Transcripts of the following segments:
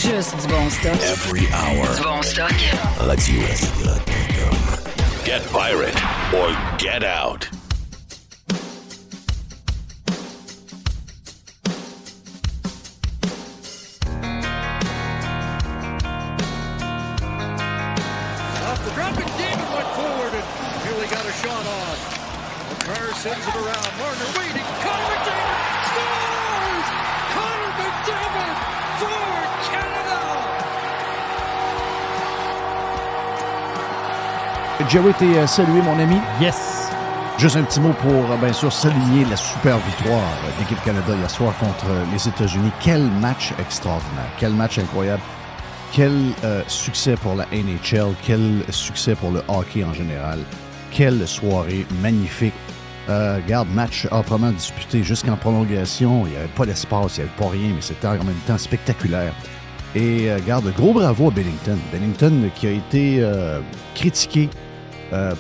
Juste du bon stock. Every hour. Du bon stock. RadioSFR.com. Get pirate or get out. Off the drop, and David went forward, and nearly got a shot on. McCarr sends it around. Marner waiting. Connor McDavid scores! Connor McDavid for Canada! Jerry, t'es salué, mon ami. Yes! Juste un petit mot pour, bien sûr, souligner la super victoire d'équipe Canada hier soir contre les États-Unis. Quel match extraordinaire. Quel match incroyable. Quel succès pour la NHL. Quel succès pour le hockey en général. Quelle soirée magnifique. Regarde, match âprement disputé jusqu'en prolongation. Il n'y avait pas d'espace, il n'y avait pas rien, mais c'était en même temps spectaculaire. Et regarde, gros bravo à Binnington. Binnington qui a été critiqué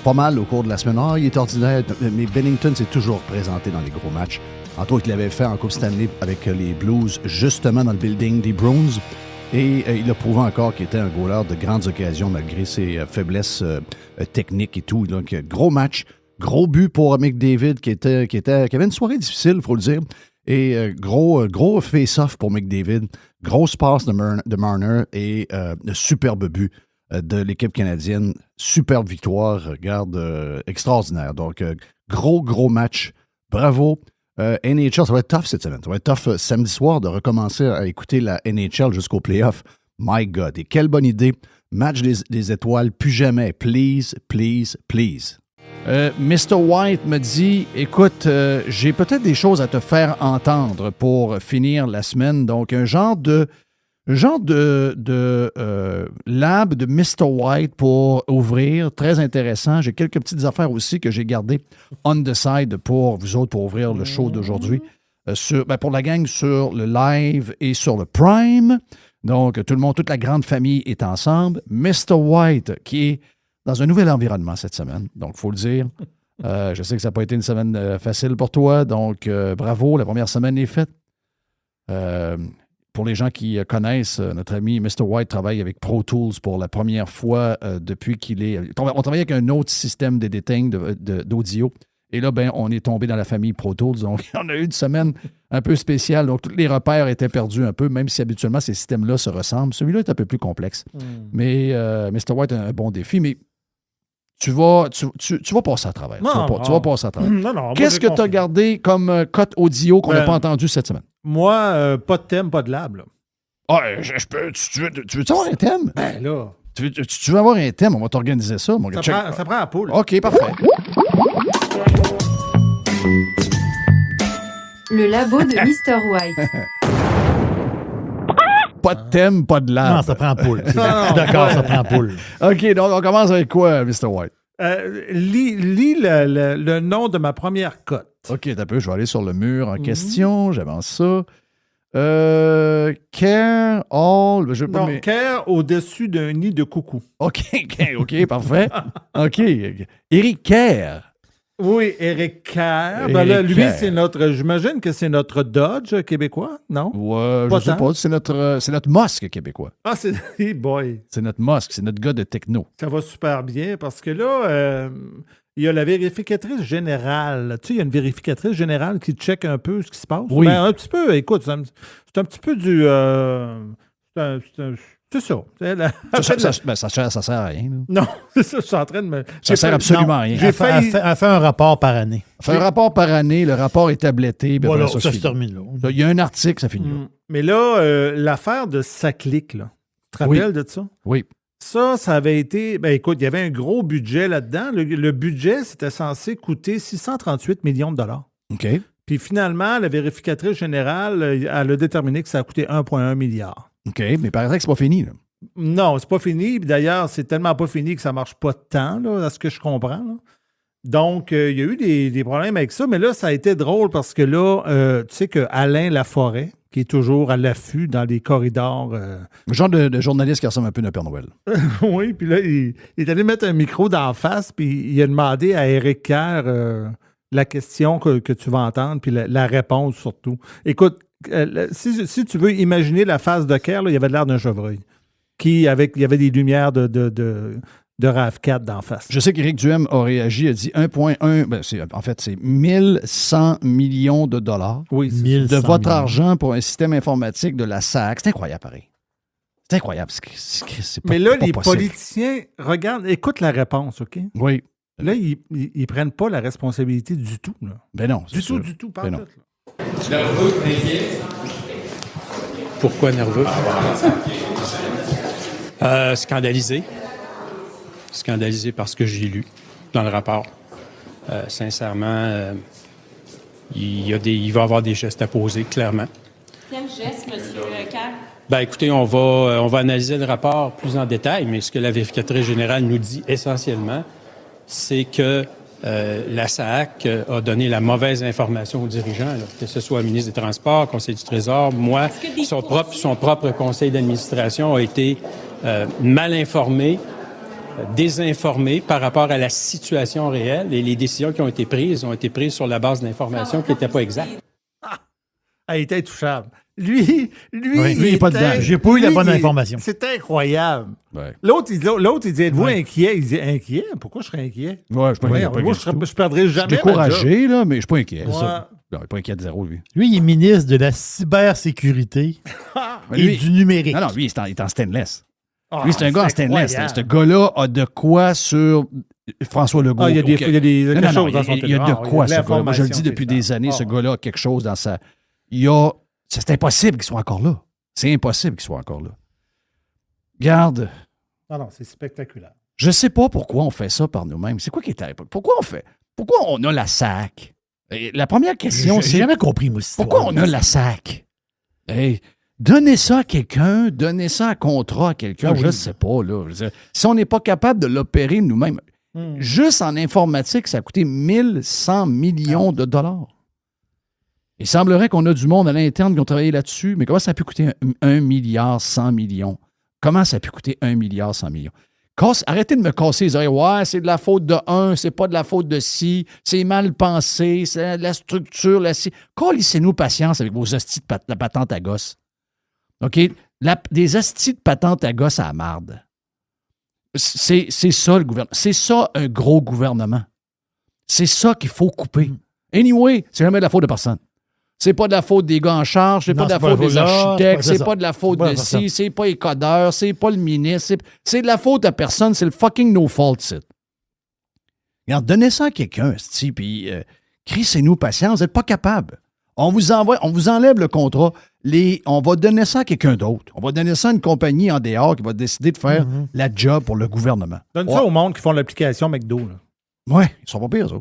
pas mal au cours de la semaine. Ah, il est ordinaire, mais Binnington s'est toujours présenté dans les gros matchs. Entre autres, il l'avait fait en Coupe Stanley avec les Blues, justement dans le building des Bruins. Et il a prouvé encore qu'il était un goaler de grandes occasions malgré ses faiblesses techniques et tout. Donc, gros match, gros but pour McDavid qui avait une soirée difficile, il faut le dire. Et gros face-off pour McDavid. Grosse passe de Marner et superbe but de l'équipe canadienne. Superbe victoire, regarde, extraordinaire. Donc, gros match. Bravo. NHL, ça va être tough cette semaine. Ça va être tough samedi soir de recommencer à écouter la NHL jusqu'au playoff. My God. Et quelle bonne idée. Match des étoiles, plus jamais. Please, please, please. Mr. White me dit, écoute, j'ai peut-être des choses à te faire entendre pour finir la semaine. Donc, un genre de lab de Mr. White pour ouvrir. Très intéressant. J'ai quelques petites affaires aussi que j'ai gardées on the side pour vous autres pour ouvrir le show d'aujourd'hui. Pour la gang sur le live et sur le Prime. Donc, tout le monde, toute la grande famille est ensemble. Mr. White, qui est dans un nouvel environnement cette semaine. Donc, il faut le dire. Je sais que ça n'a pas été une semaine facile pour toi. Donc, bravo. La première semaine est faite. Pour les gens qui connaissent, notre ami Mr. White travaille avec Pro Tools pour la première fois depuis qu'il est... On travaille avec un autre système d'éditing d'audio. Et là, on est tombé dans la famille Pro Tools. Donc, on a eu une semaine un peu spéciale. Donc, tous les repères étaient perdus un peu, même si habituellement, ces systèmes-là se ressemblent. Celui-là est un peu plus complexe. Mais Mr. White a un bon défi. Mais tu vas passer à travers. Tu vas passer à travers. Non, Qu'est-ce que tu as gardé comme cote audio qu'on n'a pas entendu cette semaine? Moi, pas de thème, pas de lab. Là. Ah, tu veux avoir un thème? Ben là. Tu veux avoir un thème? On va t'organiser ça. Mon gars. Ça prend la poule. OK, parfait. Le labo de Mr. White. Pas de thème, pas de lab. Non, ça prend poule. Je suis d'accord, ça prend poule. OK, donc on commence avec quoi, Mr. White? Lis le nom de ma première cote. OK, t'as peu, je vais aller sur le mur en question. J'avance ça. Care all... Care au-dessus d'un nid de coucou. OK, parfait. OK. Eric Kerr. Oui, Eric Kerr. Ben là, lui, c'est j'imagine que c'est notre Dodge québécois, non? Ouais, je sais pas. C'est notre Musk québécois. Ah, c'est... Hey boy. C'est notre Musk, c'est notre gars de techno. Ça va super bien parce que là, il y a la vérificatrice générale. Tu sais, il y a une vérificatrice générale qui check un peu ce qui se passe. Oui. Ben, un petit peu, écoute, c'est un petit peu du... c'est ça. Ça sert à rien. Là. Non, c'est ça, je suis en train de me... Ça sert absolument à rien. Elle fait un rapport par année. Fait un rapport par année, le rapport est tabletté. Voilà, ça se termine là. Il y a un article, ça finit là. Mais là, l'affaire de Saclic, là, tu te rappelles de ça? Oui. Ça avait été... Ben écoute, il y avait un gros budget là-dedans. Le budget, c'était censé coûter 638 millions de dollars. OK. Puis finalement, la vérificatrice générale, elle a déterminé que ça a coûté 1,1 milliard. OK, mais il paraît que c'est pas fini. Là. Non, c'est pas fini. D'ailleurs, c'est tellement pas fini que ça marche pas tant, là, à ce que je comprends. Là. Donc, il y a eu des problèmes avec ça, mais là, ça a été drôle parce que là, tu sais que Alain Laforêt, qui est toujours à l'affût dans les corridors... Le genre de journaliste qui ressemble un peu à Père Noël. Oui, puis là, il est allé mettre un micro d'en face, puis il a demandé à Éric Kerr la question que tu vas entendre, puis la réponse surtout. Écoute, si tu veux imaginer la face de Kerr, là, il avait l'air d'un chevreuil. Il y avait des lumières de RAV4 d'en face. Je sais qu'Éric Duhem a réagi, a dit 1,1, c'est 1100 millions de dollars de votre argent pour un système informatique de la SAC. C'est incroyable, pareil. C'est incroyable. Mais là, les politiciens, écoute la réponse, OK? Oui. Là, ils ne prennent pas la responsabilité du tout. Là. Ben non. Du tout, pas tout. Nerveux, inquiet. Pourquoi nerveux? Scandalisé. Scandalisé par ce que j'ai lu dans le rapport. Sincèrement, il va y avoir des gestes à poser, clairement. Quel geste, M. Kerr? Ben, écoutez, on va analyser le rapport plus en détail, mais ce que la vérificatrice générale nous dit essentiellement, c'est que la SAAC a donné la mauvaise information aux dirigeants, là, que ce soit le ministre des Transports, Conseil du Trésor, moi, son propre conseil d'administration a été mal informé, désinformé par rapport à la situation réelle et les décisions qui ont été prises sur la base d'informations qui n'étaient pas exactes. Ah, il était intouchable. Lui, il n'est pas dedans. J'ai pas eu la bonne information. C'est incroyable. Ouais. L'autre, il dit, êtes-vous inquiet? Il dit, inquiet? Pourquoi je serais inquiet? Ouais, je suis pas inquiet. Moi, je perdrai jamais. Je suis découragé, là, mais je suis pas inquiet. Ouais. Ça. Non, il n'est pas inquiet de zéro, lui. Lui, il est ministre de la cybersécurité et du numérique. Non, lui, il est en stainless. Ah, lui, c'est un gars en stainless. Ce gars-là a de quoi sur François Legault. Il y a quelque chose dans son Il y a de quoi, ce gars-là. Moi, je le dis depuis des années, ce gars-là a quelque chose dans sa... C'est impossible qu'il soit encore là. C'est impossible qu'il soit encore là. Garde. Non, c'est spectaculaire. Je ne sais pas pourquoi on fait ça par nous-mêmes. C'est quoi qui est terrible? Pourquoi on a la SAC? Et la première question, c'est... J'ai jamais compris, moi, pourquoi on a la SAC? Hey, donnez ça à quelqu'un, donnez ça à contrat à quelqu'un, je ne sais pas. Là. Si on n'est pas capable de l'opérer nous-mêmes, juste en informatique, ça a coûté 1100 millions de dollars. Il semblerait qu'on a du monde à l'interne qui ont travaillé là-dessus, mais comment ça a pu coûter 1 milliard 100 millions? Comment ça a pu coûter 1 milliard 100 millions? Arrêtez de me casser les oreilles. Ouais, c'est de la faute de un, c'est pas de la faute de ci, c'est mal pensé, c'est la structure, la ci. Calissez-nous patience avec vos hosties de la patente à gosse. OK? Des hosties de patente à gosse à la marde. C'est ça, le gouvernement. C'est ça, un gros gouvernement. C'est ça qu'il faut couper. Anyway, c'est jamais de la faute de personne. C'est pas de la faute des gars en charge, c'est pas de la faute des architectes, c'est pas de la faute de ci, c'est pas les codeurs, c'est pas le ministre, c'est de la faute à personne, c'est le fucking no fault site. Regarde, donnez ça à quelqu'un, puis crissez-nous patience, vous n'êtes pas capable. On vous enlève le contrat, on va donner ça à quelqu'un d'autre. On va donner ça à une compagnie en dehors qui va décider de faire la job pour le gouvernement. Donne ça au monde qui font l'application McDo. Là. Ouais, ils sont pas pires, ça.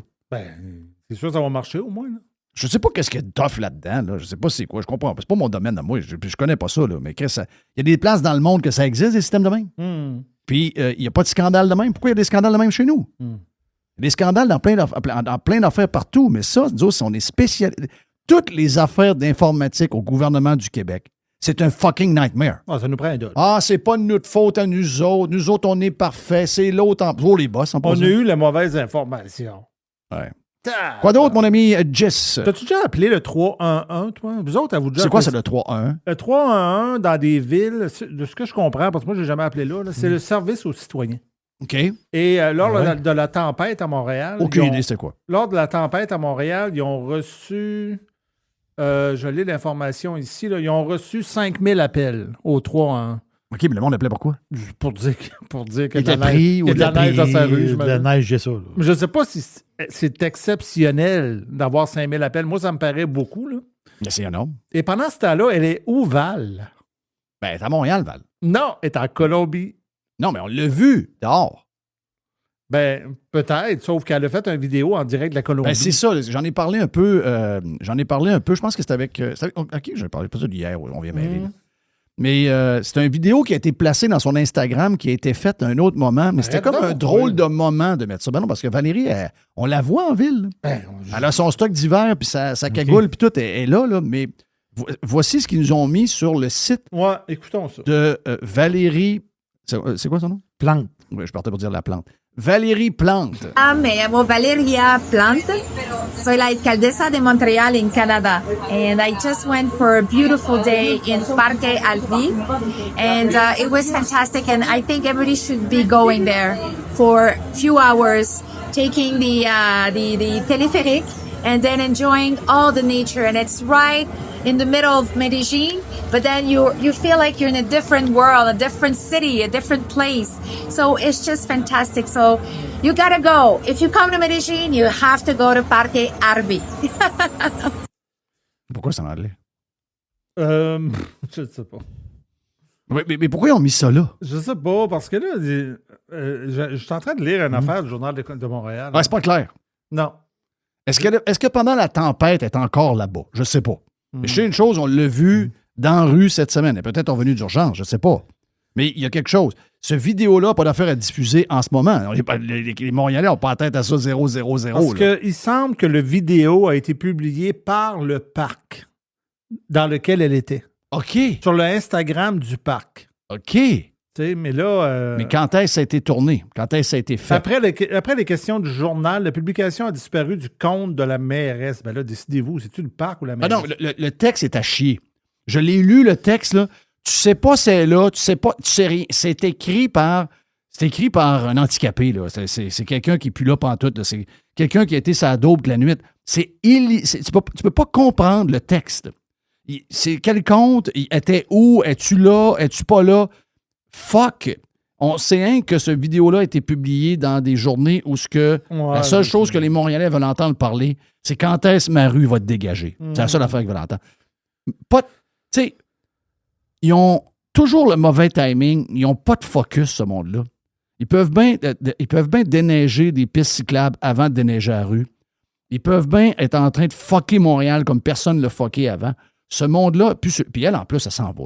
C'est sûr que ça va marcher au moins. Là. Je sais pas qu'est-ce qu'il y a de tough là-dedans. Là. Je sais pas c'est quoi. Je comprends pas. C'est pas mon domaine à moi. Je connais pas ça. Là. Mais il y a des places dans le monde que ça existe, des systèmes de même. Puis, il n'y a pas de scandale de même. Pourquoi il y a des scandales de même chez nous? Il y a des scandales dans plein d'affaires partout. Mais ça, nous autres, on est spécialisés. Toutes les affaires d'informatique au gouvernement du Québec, c'est un fucking nightmare. Ça nous prend un doute. C'est pas de notre faute à nous autres. Nous autres, on est parfaits. C'est l'autre pour les boss. On a eu la mauvaise information. Ouais. Quoi d'autre, mon ami Jess? T'as-tu déjà appelé le 311, toi? Vous autres, avez-vous déjà C'est quoi, appelé... ça, le 311? Le 311, dans des villes, de ce que je comprends, parce que moi, je n'ai jamais appelé là, c'est le service aux citoyens. OK. Et lors de la tempête à Montréal... Aucune idée, c'était quoi? Lors de la tempête à Montréal, ils ont reçu... je lis l'information ici, là, ils ont reçu 5000 appels au 311. OK, mais le monde appelait pourquoi? Pour dire qu'il y a de la neige dans sa rue. De la neige, j'ai ça. Là. Je ne sais pas si c'est exceptionnel d'avoir 5000 appels. Moi, ça me paraît beaucoup. Là. Mais c'est énorme. Et pendant ce temps-là, elle est où, Val? Elle est à Montréal, Val. Non, elle est en Colombie. Non, mais on l'a vu dehors. Peut-être, sauf qu'elle a fait une vidéo en direct de la Colombie. C'est ça, j'en ai parlé un peu. Je pense que c'était avec... OK, je ne parlais pas ça d'hier, on vient mêler. Mais c'est une vidéo qui a été placée dans son Instagram, qui a été faite à un autre moment. Mais c'était comme un drôle de moment de mettre ça. Non, parce que Valérie, on la voit en ville. Elle a son stock d'hiver, puis sa cagoule, puis tout est là. Mais voici ce qu'ils nous ont mis sur le site ouais, écoutons ça. de Valérie... C'est quoi son nom? Plante. Oui, je partais pour dire la plante. Valérie Plante. Me llamo Valeria Plante. Soy la alcaldesa de Montreal in Canada. And I just went for a beautiful day in Parque Alpi. And it was fantastic. And I think everybody should be going there for a few hours, taking the teleférique and then enjoying all the nature. And it's right in the middle of Medellin, but then you feel like you're in a different world, a different city, a different place. So it's just fantastic. So you gotta go. If you come to Medellin, you have to go to Parque Arby. Pourquoi c'est en anglais? Je ne sais pas. Mais pourquoi ils ont mis ça là? Je sais pas, parce que là, je suis en train de lire une affaire du Journal de Montréal. Ouais, c'est pas clair. Non. Est-ce que pendant la tempête, elle est encore là-bas? Je sais pas. Mais je sais une chose, on l'a vu dans la rue cette semaine. Elle est peut-être revenue d'urgence, je sais pas. Mais il y a quelque chose. Ce vidéo-là n'a pas d'affaire à diffuser en ce moment. Les Montréalais n'ont pas la tête à ça 0, 0, 0. Parce qu'il semble que le vidéo a été publié par le parc dans lequel elle était. OK. Sur le Instagram du parc. OK. Tu sais, mais là... Mais quand est-ce que ça a été tourné? Quand est-ce que ça a été fait? Après les questions du journal, la publication a disparu du compte de la mairesse. Ben là, décidez-vous, c'est-tu le parc ou la mairesse? Ah non, le texte est à chier. Je l'ai lu, le texte, là. Tu sais pas c'est là, tu sais pas, tu sais rien. C'est écrit par un handicapé, là. C'est quelqu'un qui est plus là pantoute, là. C'est quelqu'un qui a été sa daube la nuit. Tu peux pas comprendre le texte. C'est quel compte? Était où? Es-tu là? Es-tu pas là? Fuck! On sait hein, que ce vidéo-là a été publié dans des journées où la seule chose que les Montréalais veulent entendre parler, c'est quand est-ce que ma rue va te dégager. C'est la seule affaire qu'ils veulent entendre. Tu sais, ils ont toujours le mauvais timing. Ils n'ont pas de focus, ce monde-là. Ils peuvent bien déneiger des pistes cyclables avant de déneiger la rue. Ils peuvent bien être en train de fucker Montréal comme personne ne l'a fucké avant. Ce monde-là, puis elle, en plus, elle s'en va.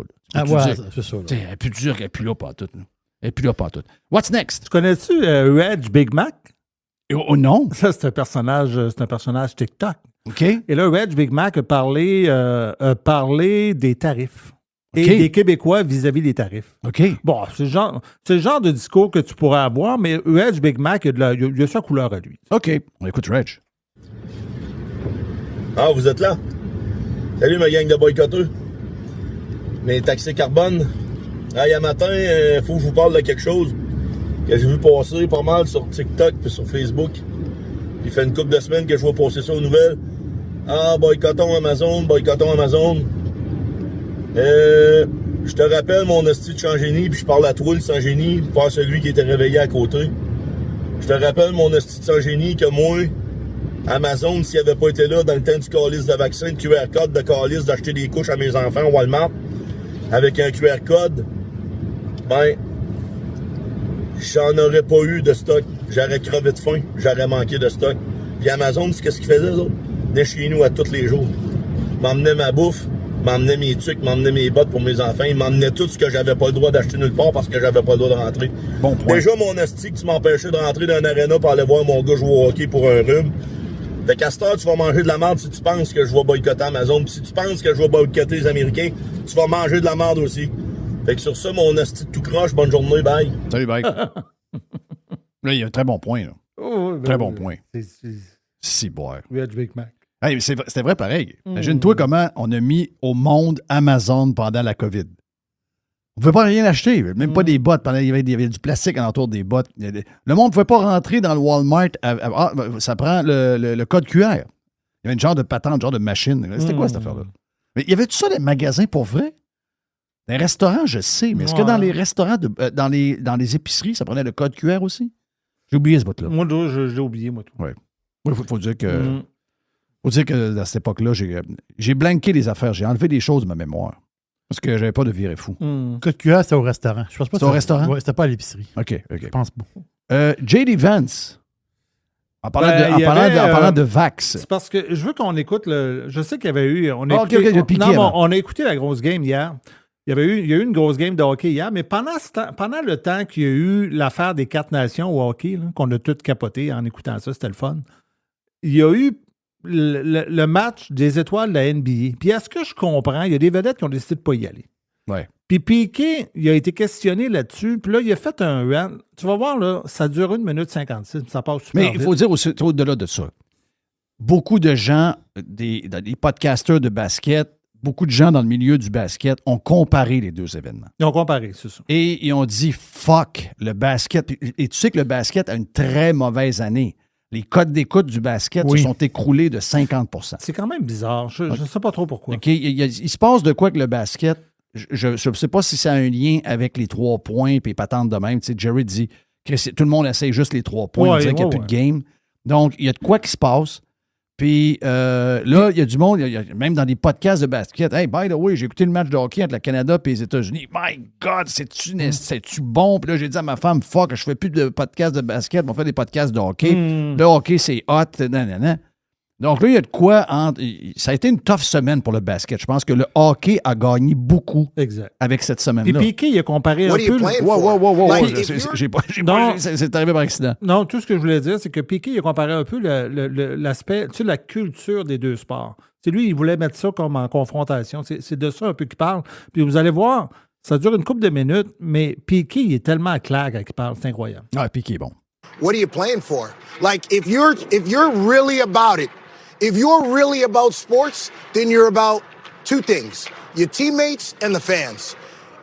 C'est ça. Elle est plus dure, elle n'est plus là pas tout. Elle n'est plus là pas tout. What's next? Tu connais-tu Reg Big Mac? Oh non. Ça, c'est un personnage TikTok. OK. Et là, Reg Big Mac a parlé des tarifs. Et OK. des Québécois vis-à-vis des tarifs. OK. Bon, c'est le genre de discours que tu pourrais avoir, mais Reg Big Mac, il a sa couleur à lui. OK. On écoute Reg. Ah, vous êtes là? Salut ma gang de boycotteurs. Mes taxis carbone. Ah, hier matin, faut que je vous parle de quelque chose que j'ai vu passer pas mal sur TikTok et sur Facebook. Il fait une couple de semaines que je vois passer ça aux nouvelles. Ah, boycottons Amazon. Je te rappelle mon hostie de sans-génie, puis je parle à toi le sans-génie, pas à celui qui était réveillé à côté. Je te rappelle mon hostie de sans-génie que moi, Amazon, s'il n'avait pas été là dans le temps du calice de vaccin, de QR code de calice, d'acheter des couches à mes enfants au Walmart, avec un QR code, ben, j'en aurais pas eu de stock. J'aurais crevé de faim, j'aurais manqué de stock. Puis Amazon, c'est qu'est-ce qu'ils faisaient, eux autres? Ils venaient chez nous à tous les jours. Ils m'emmenaient ma bouffe, ils m'emmenaient mes trucs, ils m'emmenaient mes bottes pour mes enfants, ils m'emmenaient tout ce que j'avais pas le droit d'acheter nulle part parce que j'avais pas le droit de rentrer. Bon point. Déjà, mon asti que tu m'empêchais de rentrer dans un aréna pour aller voir mon gars jouer au hockey pour un rhume. Fait qu'à cette heure, tu vas manger de la merde si tu penses que je vais boycotter Amazon. Puis si tu penses que je vais boycotter les Américains, tu vas manger de la merde aussi. Fait que sur ça, mon asti de tout croche, bonne journée, bye. Salut, bye. Là, il y a un très bon point, là. Oh, Très bon point. C'est Si, boire. Reg Big Mac. Hey, c'était vrai pareil. Imagine-toi comment on a mis au monde Amazon pendant la COVID. On ne pouvait pas rien acheter, même pas des bottes. Il y avait du plastique alentour des bottes. Le monde ne pouvait pas rentrer dans le Walmart. Ça prend le code QR. Il y avait une genre de patente, genre de machine. C'était quoi cette affaire-là? Mais il y avait tout ça des magasins pour vrai? Dans les restaurants, je sais, mais est-ce que dans les restaurants, dans les épiceries, ça prenait le code QR aussi? J'ai oublié ce bout-là. Moi, je l'ai oublié, moi. Oui. Il faut dire que... Faut dire que à cette époque-là, j'ai blanqué des affaires. J'ai enlevé des choses de ma mémoire. Parce que j'avais pas de viré fou. Code QR, c'était au restaurant. Je pense pas. C'était au restaurant? Oui, c'était pas à l'épicerie. OK. Je pense pas. J.D. Vance. En parlant de Vax. C'est parce que je veux qu'on écoute le... Je sais qu'il y avait eu... On a écouté la grosse game hier. Il y a eu une grosse game de hockey hier, mais pendant le temps qu'il y a eu l'affaire des 4 nations au hockey, là, qu'on a toutes capoté en écoutant ça, c'était le fun, il y a eu le match des étoiles de la NBA. Puis à ce que je comprends, il y a des vedettes qui ont décidé de ne pas y aller. Ouais. Puis Piqué, il a été questionné là-dessus, puis là, il a fait un rant. Tu vas voir, là, ça dure 1 minute 56, ça passe super Mais il faut dire aussi, au-delà de ça, beaucoup de gens, des podcasters de basket, beaucoup de gens dans le milieu du basket ont comparé les deux événements. Ils ont comparé, c'est ça. Et ils ont dit « fuck le basket ». Et tu sais que le basket a une très mauvaise année. Les codes d'écoute du basket se sont écroulés de 50%. C'est quand même bizarre. Je ne sais pas trop pourquoi. Okay. Il se passe de quoi que le basket? Je ne sais pas si ça a un lien avec les 3 points et les patentes de même. Tu sais, Jerry dit que tout le monde essaye juste les 3 points. Il dit qu'il n'y a plus de game. Donc, il y a de quoi qui se passe. Puis là, il y a du monde, même dans des podcasts de basket. Hey, by the way, j'ai écouté le match de hockey entre le Canada et les États-Unis. My God, c'est-tu bon? Puis là, j'ai dit à ma femme, fuck, je fais plus de podcasts de basket, on fait des podcasts de hockey. Le hockey, c'est hot. Nanana. Donc là, il y a de quoi. Ça a été une tough semaine pour le basket. Je pense que le hockey a gagné beaucoup avec cette semaine-là. Puis Piqué, il a comparé un peu... C'est arrivé par accident. Non, tout ce que je voulais dire, c'est que Piqué, il a comparé un peu l'aspect, tu sais, la culture des deux sports. C'est lui, il voulait mettre ça comme en confrontation. C'est de ça un peu qu'il parle. Puis vous allez voir, ça dure une couple de minutes, mais Piqué, il est tellement clair quand il parle. C'est incroyable. Ah, Piqué est bon. What are you playing for? Like, if you're really about it, if you're really about sports, then you're about two things, your teammates and the fans.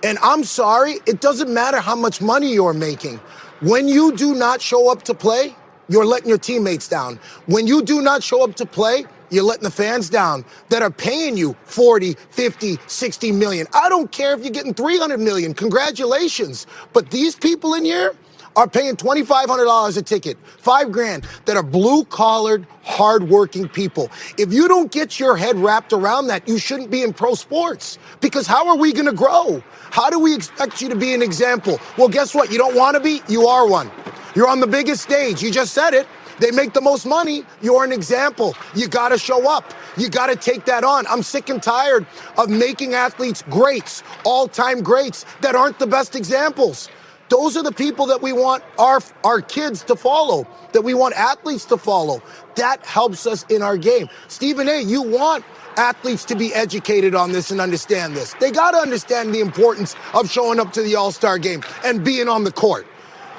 And I'm sorry, it doesn't matter how much money you're making. When you do not show up to play, you're letting your teammates down. When you do not show up to play, you're letting the fans down that are paying you 40, 50, 60 million. I don't care if you're getting 300 million. Congratulations. But these people in here are paying $2,500 a ticket, $5,000, that are blue-collared, hard-working people. If you don't get your head wrapped around that, you shouldn't be in pro sports. Because how are we going to grow? How do we expect you to be an example? Well, guess what? You don't want to be? You are one. You're on the biggest stage. You just said it. They make the most money. You're an example. You got to show up. You got to take that on. I'm sick and tired of making athletes greats, all-time greats, that aren't the best examples. Those are the people that we want our kids to follow, that we want athletes to follow. That helps us in our game. Stephen A., you want athletes to be educated on this and understand this. They got to understand the importance of showing up to the All-Star game and being on the court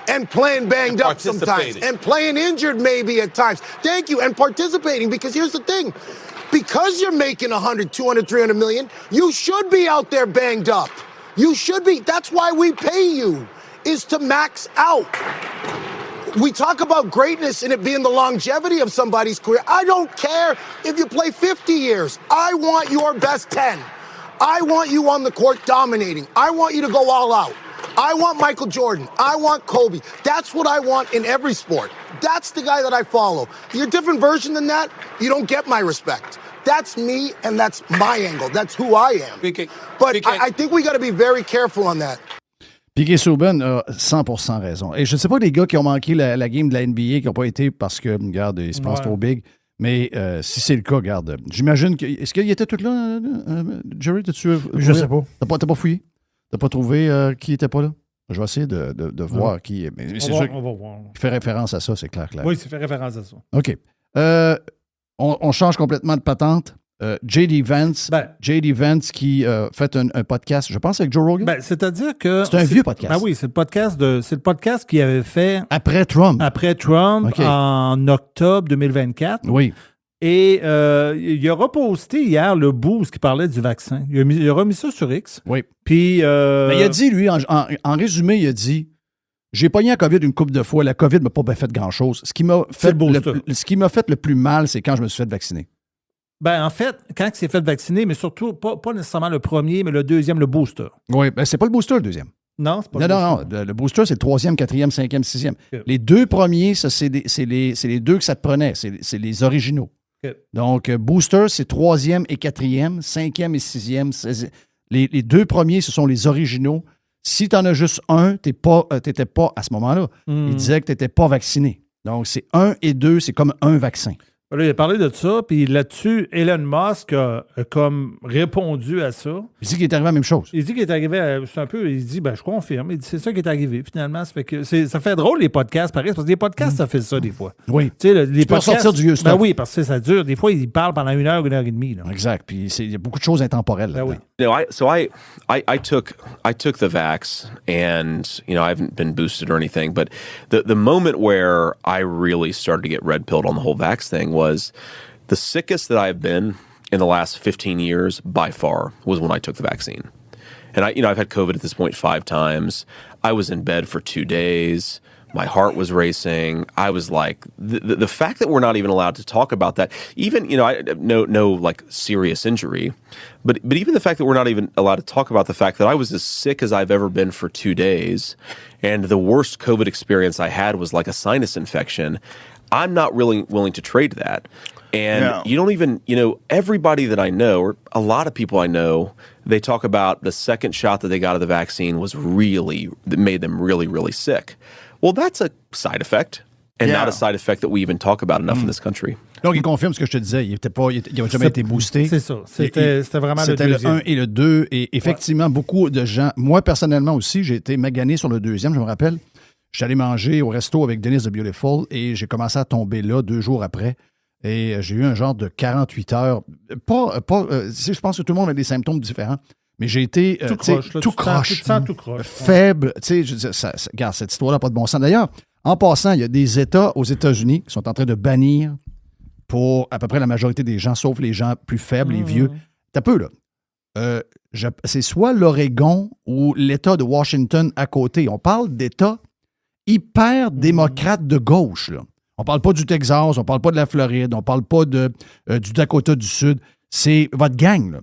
and playing banged up sometimes and playing injured maybe at times. Thank you. And participating, because here's the thing. Because you're making 100, 200, 300 million, you should be out there banged up. You should be. That's why we pay you, is to max out. We talk about greatness and it being the longevity of somebody's career. I don't care if you play 50 years. I want your best 10. I want you on the court dominating. I want you to go all out. I want Michael Jordan. I want Kobe. That's what I want in every sport. That's the guy that I follow. You're a different version than that, you don't get my respect. That's me, and that's my angle. That's who I am. But I think we got to be very careful on that. Piqué Souben a 100% raison. Et je ne sais pas les gars qui ont manqué la game de la NBA, qui n'ont pas été parce que, regarde, ils se pensent trop big. Mais si c'est le cas, regarde, j'imagine que... Est-ce qu'il était tout là, Jerry? Je ne sais pas. T'as pas fouillé? T'as pas trouvé qui n'était pas là? Je vais essayer de voir qui... Mais c'est sûr on va voir. Il fait référence à ça, c'est clair. Oui, il fait référence à ça. OK. On change complètement de patente. J.D. Vance qui fait un podcast, je pense, avec Joe Rogan. C'est-à-dire que... C'est un vieux podcast. Ben oui, c'est le podcast qu'il avait fait... Après Trump. Okay. En octobre 2024. Oui. Et il a reposté hier le boost qui parlait du vaccin. Il a remis ça sur X. Oui. Puis... Mais il a dit, lui, en résumé, il a dit... J'ai pogné la COVID une couple de fois. La COVID ne m'a pas fait grand-chose. Ce qui m'a fait le plus mal, c'est quand je me suis fait vacciner. Ben, en fait, quand il s'est fait vacciner, mais surtout, pas nécessairement le premier, mais le deuxième, le booster. Oui, ben c'est pas le booster, le deuxième. Non, c'est pas le booster. Non. Le booster, c'est le 3e, 4e, 5e, 6e. Okay. Les deux premiers, ça, c'est les deux que ça te prenait. C'est les originaux. Okay. Donc, booster, c'est 3e et 4e, 5e et 6e. Les deux premiers, ce sont les originaux. Si tu en as juste un, tu n'étais pas à ce moment-là. Il disait que tu n'étais pas vacciné. Donc, c'est 1 et 2, c'est comme un vaccin. Là, il a parlé de ça, puis là-dessus, Elon Musk a comme répondu à ça. Il dit qu'il est arrivé à la même chose. Il dit qu'il est arrivé il dit, je confirme. Il dit, c'est ça qui est arrivé, finalement. Ça fait que ça fait drôle, les podcasts, pareil, parce que les podcasts, ça fait ça, des fois. Oui. Tu sais, les podcasts. Sortir du vieux stuff. Ben oui, parce que ça dure. Des fois, ils parlent pendant 1 heure et demie. Là. Exact. Puis il y a beaucoup de choses intemporelles là-dedans. Ben oui. I took the vax, and I haven't been boosted or anything, but the moment where I really started to get red pilled on the whole vax thing was the sickest that I've been in the last 15 years by far was when I took the vaccine. And I've had COVID at this point 5 times. I was in bed for 2 days. My heart was racing. I was like, the fact that we're not even allowed to talk about that, even, no like serious injury, but even the fact that we're not even allowed to talk about the fact that I was as sick as I've ever been for 2 days, and the worst COVID experience I had was like a sinus infection. I'm not really willing to trade that. And you don't even, everybody that I know, or a lot of people I know, they talk about the second shot that they got of the vaccine that made them really, really sick. Well, that's a side effect, and not a side effect that we even talk about enough in this country. Donc, il confirme ce que je te disais. Il n'a jamais été boosté. C'est ça. C'était vraiment le deuxième. C'était le 1 et le 2. Et effectivement, beaucoup de gens, moi personnellement aussi, j'ai été magané sur le deuxième, je me rappelle. J'allais manger au resto avec Dennis the Beautiful et j'ai commencé à tomber là 2 jours après. Et j'ai eu un genre de 48 heures. Je pense que tout le monde a des symptômes différents. Mais j'ai été tout croche, faible. Regarde, cette histoire-là n'a pas de bon sens. D'ailleurs, en passant, il y a des États aux États-Unis qui sont en train de bannir pour à peu près la majorité des gens, sauf les gens plus faibles, les vieux. T'as peu, là. C'est soit l'Oregon ou l'État de Washington à côté. On parle d'États hyper démocrates de gauche, là. On parle pas du Texas, on parle pas de la Floride, on parle pas du Dakota du Sud. C'est votre gang, là.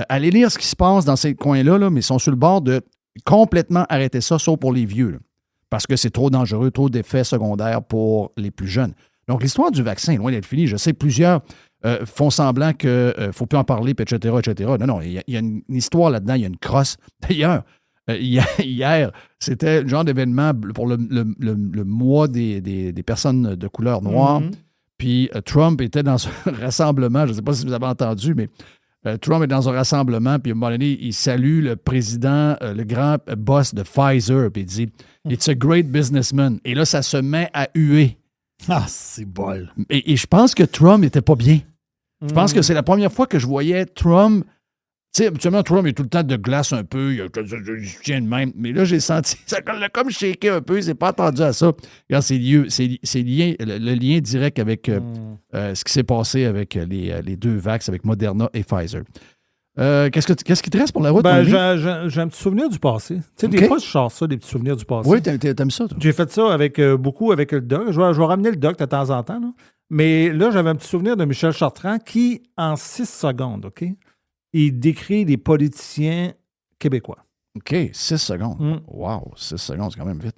Allez lire ce qui se passe dans ces coins-là, là, mais ils sont sur le bord de complètement arrêter ça, sauf pour les vieux, là, parce que c'est trop dangereux, trop d'effets secondaires pour les plus jeunes. Donc, l'histoire du vaccin est loin d'être finie. Je sais, plusieurs font semblant qu'il ne faut plus en parler, etc., etc. Non, il y a une histoire là-dedans, il y a une crosse. D'ailleurs, hier, c'était le genre d'événement pour le mois des personnes de couleur noire. Puis Trump était dans un rassemblement, je ne sais pas si vous avez entendu, mais Trump est dans un rassemblement, puis à un moment donné, il salue le président, le grand boss de Pfizer, puis il dit « It's a great businessman ». Et là, ça se met à huer. Ah, c'est bol. Et je pense que Trump n'était pas bien. Je pense que c'est la première fois que je voyais Trump. Tu sais, habituellement, Trump est tout le temps de glace un peu, il tient de même. Mais là, j'ai senti, ça l'a comme shaké un peu, il s'est pas attendu à ça. Regarde, c'est le lien direct avec ce qui s'est passé avec les 2 vax, avec Moderna et Pfizer. Qu'est-ce qui te reste pour la route? J'ai un petit souvenir du passé. Tu sais, des fois, je sors ça, des petits souvenirs du passé. Oui, t'aimes ça, toi? J'ai fait ça beaucoup avec le doc. Je vais ramener le doc de temps en temps. Là. Mais là, j'avais un petit souvenir de Michel Chartrand qui, en 6 secondes, OK, il décrit les politiciens québécois. OK, 6 secondes. Wow, 6 secondes, c'est quand même vite.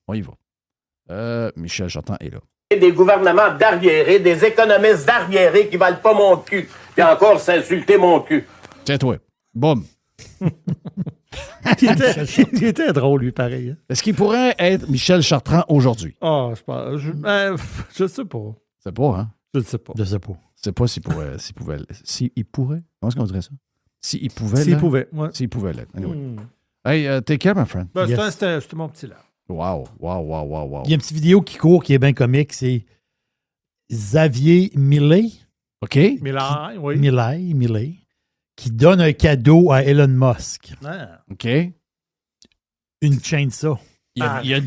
On y va. Michel Chartrand est là. Des gouvernements d'arriérés, des économistes d'arriérés qui valent pas mon cul. Puis encore s'insulter mon cul. Tiens-toi. Boum. il était drôle, lui, pareil. Hein? Est-ce qu'il pourrait être Michel Chartrand aujourd'hui? Ah, je sais pas. C'est pas, hein? Je ne sais pas. Je sais pas. Je sais pas s'il pourrait. S'il pourrait? Comment est-ce qu'on dirait ça? S'il pouvait. S'il pouvait, ouais. S'il pouvait l'être. Anyway. Hey, take care, my friend. C'était mon petit là. Wow. Il y a une petite vidéo qui court qui est bien comique. C'est Xavier Millet. OK. Millet, qui donne un cadeau à Elon Musk. Ah. OK. Une chaîne ça. Il y a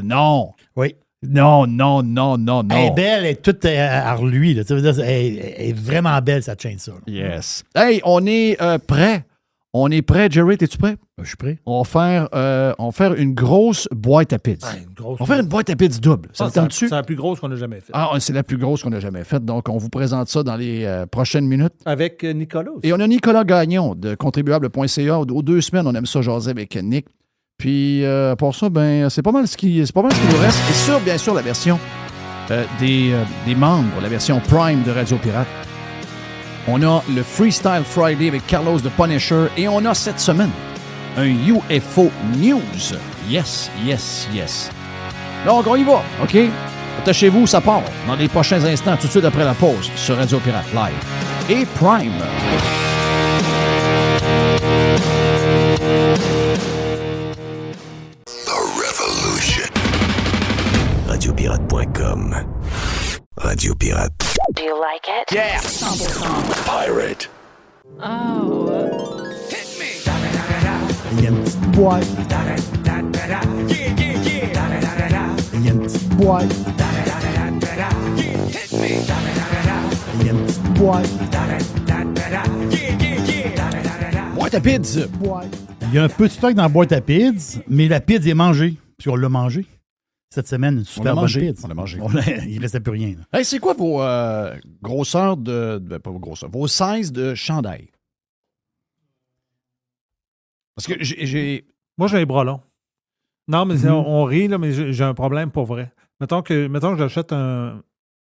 non. Oui. Non. Elle est belle, elle est toute à lui. Là. Ça veut dire, elle est vraiment belle, cette chaîne ça. Yes. Hey, on est prêt. On est prêt. Jerry, es-tu prêt? Je suis prêt. On va faire une grosse boîte à pizza. On va faire une boîte à pizza double. Ça vous tente-tu? C'est la plus grosse qu'on a jamais faite. Ah, c'est la plus grosse qu'on a jamais faite. Donc, on vous présente ça dans les prochaines minutes. Avec Nicolas aussi. Et on a Nicolas Gagnon de contribuable.ca. Aux 2 semaines, on aime ça jaser avec Nick. Puis, pour ça, c'est pas mal ce qui nous reste. Et sur, bien sûr, la version des membres, la version Prime de Radio Pirate. On a le Freestyle Friday avec Carlos de Punisher. Et on a cette semaine un UFO News. Yes. Donc, on y va, OK? Attachez-vous, ça part dans les prochains instants, tout de suite après la pause, sur Radio Pirate Live et Prime. Radiopirate.com. Radio Pirate. Do you like it? Yeah! 100%. Pirate. Oh. Il y a une petite boîte. Il y a une petite boîte. Il y a une petite boîte. Boîte à pizza. Il y a un peu de stock dans la boîte à pizza, mais la pizza est mangée. Puis on l'a mangée. Cette semaine, une super bonne pizza. On l'a mangé. Il ne restait plus rien. Là. Hey, c'est quoi vos grosseurs pas vos grosseurs, vos sizes de chandail? Parce que j'ai... Moi, j'ai les bras longs. Non, mais on rit, là, mais j'ai un problème pour vrai. Mettons que j'achète un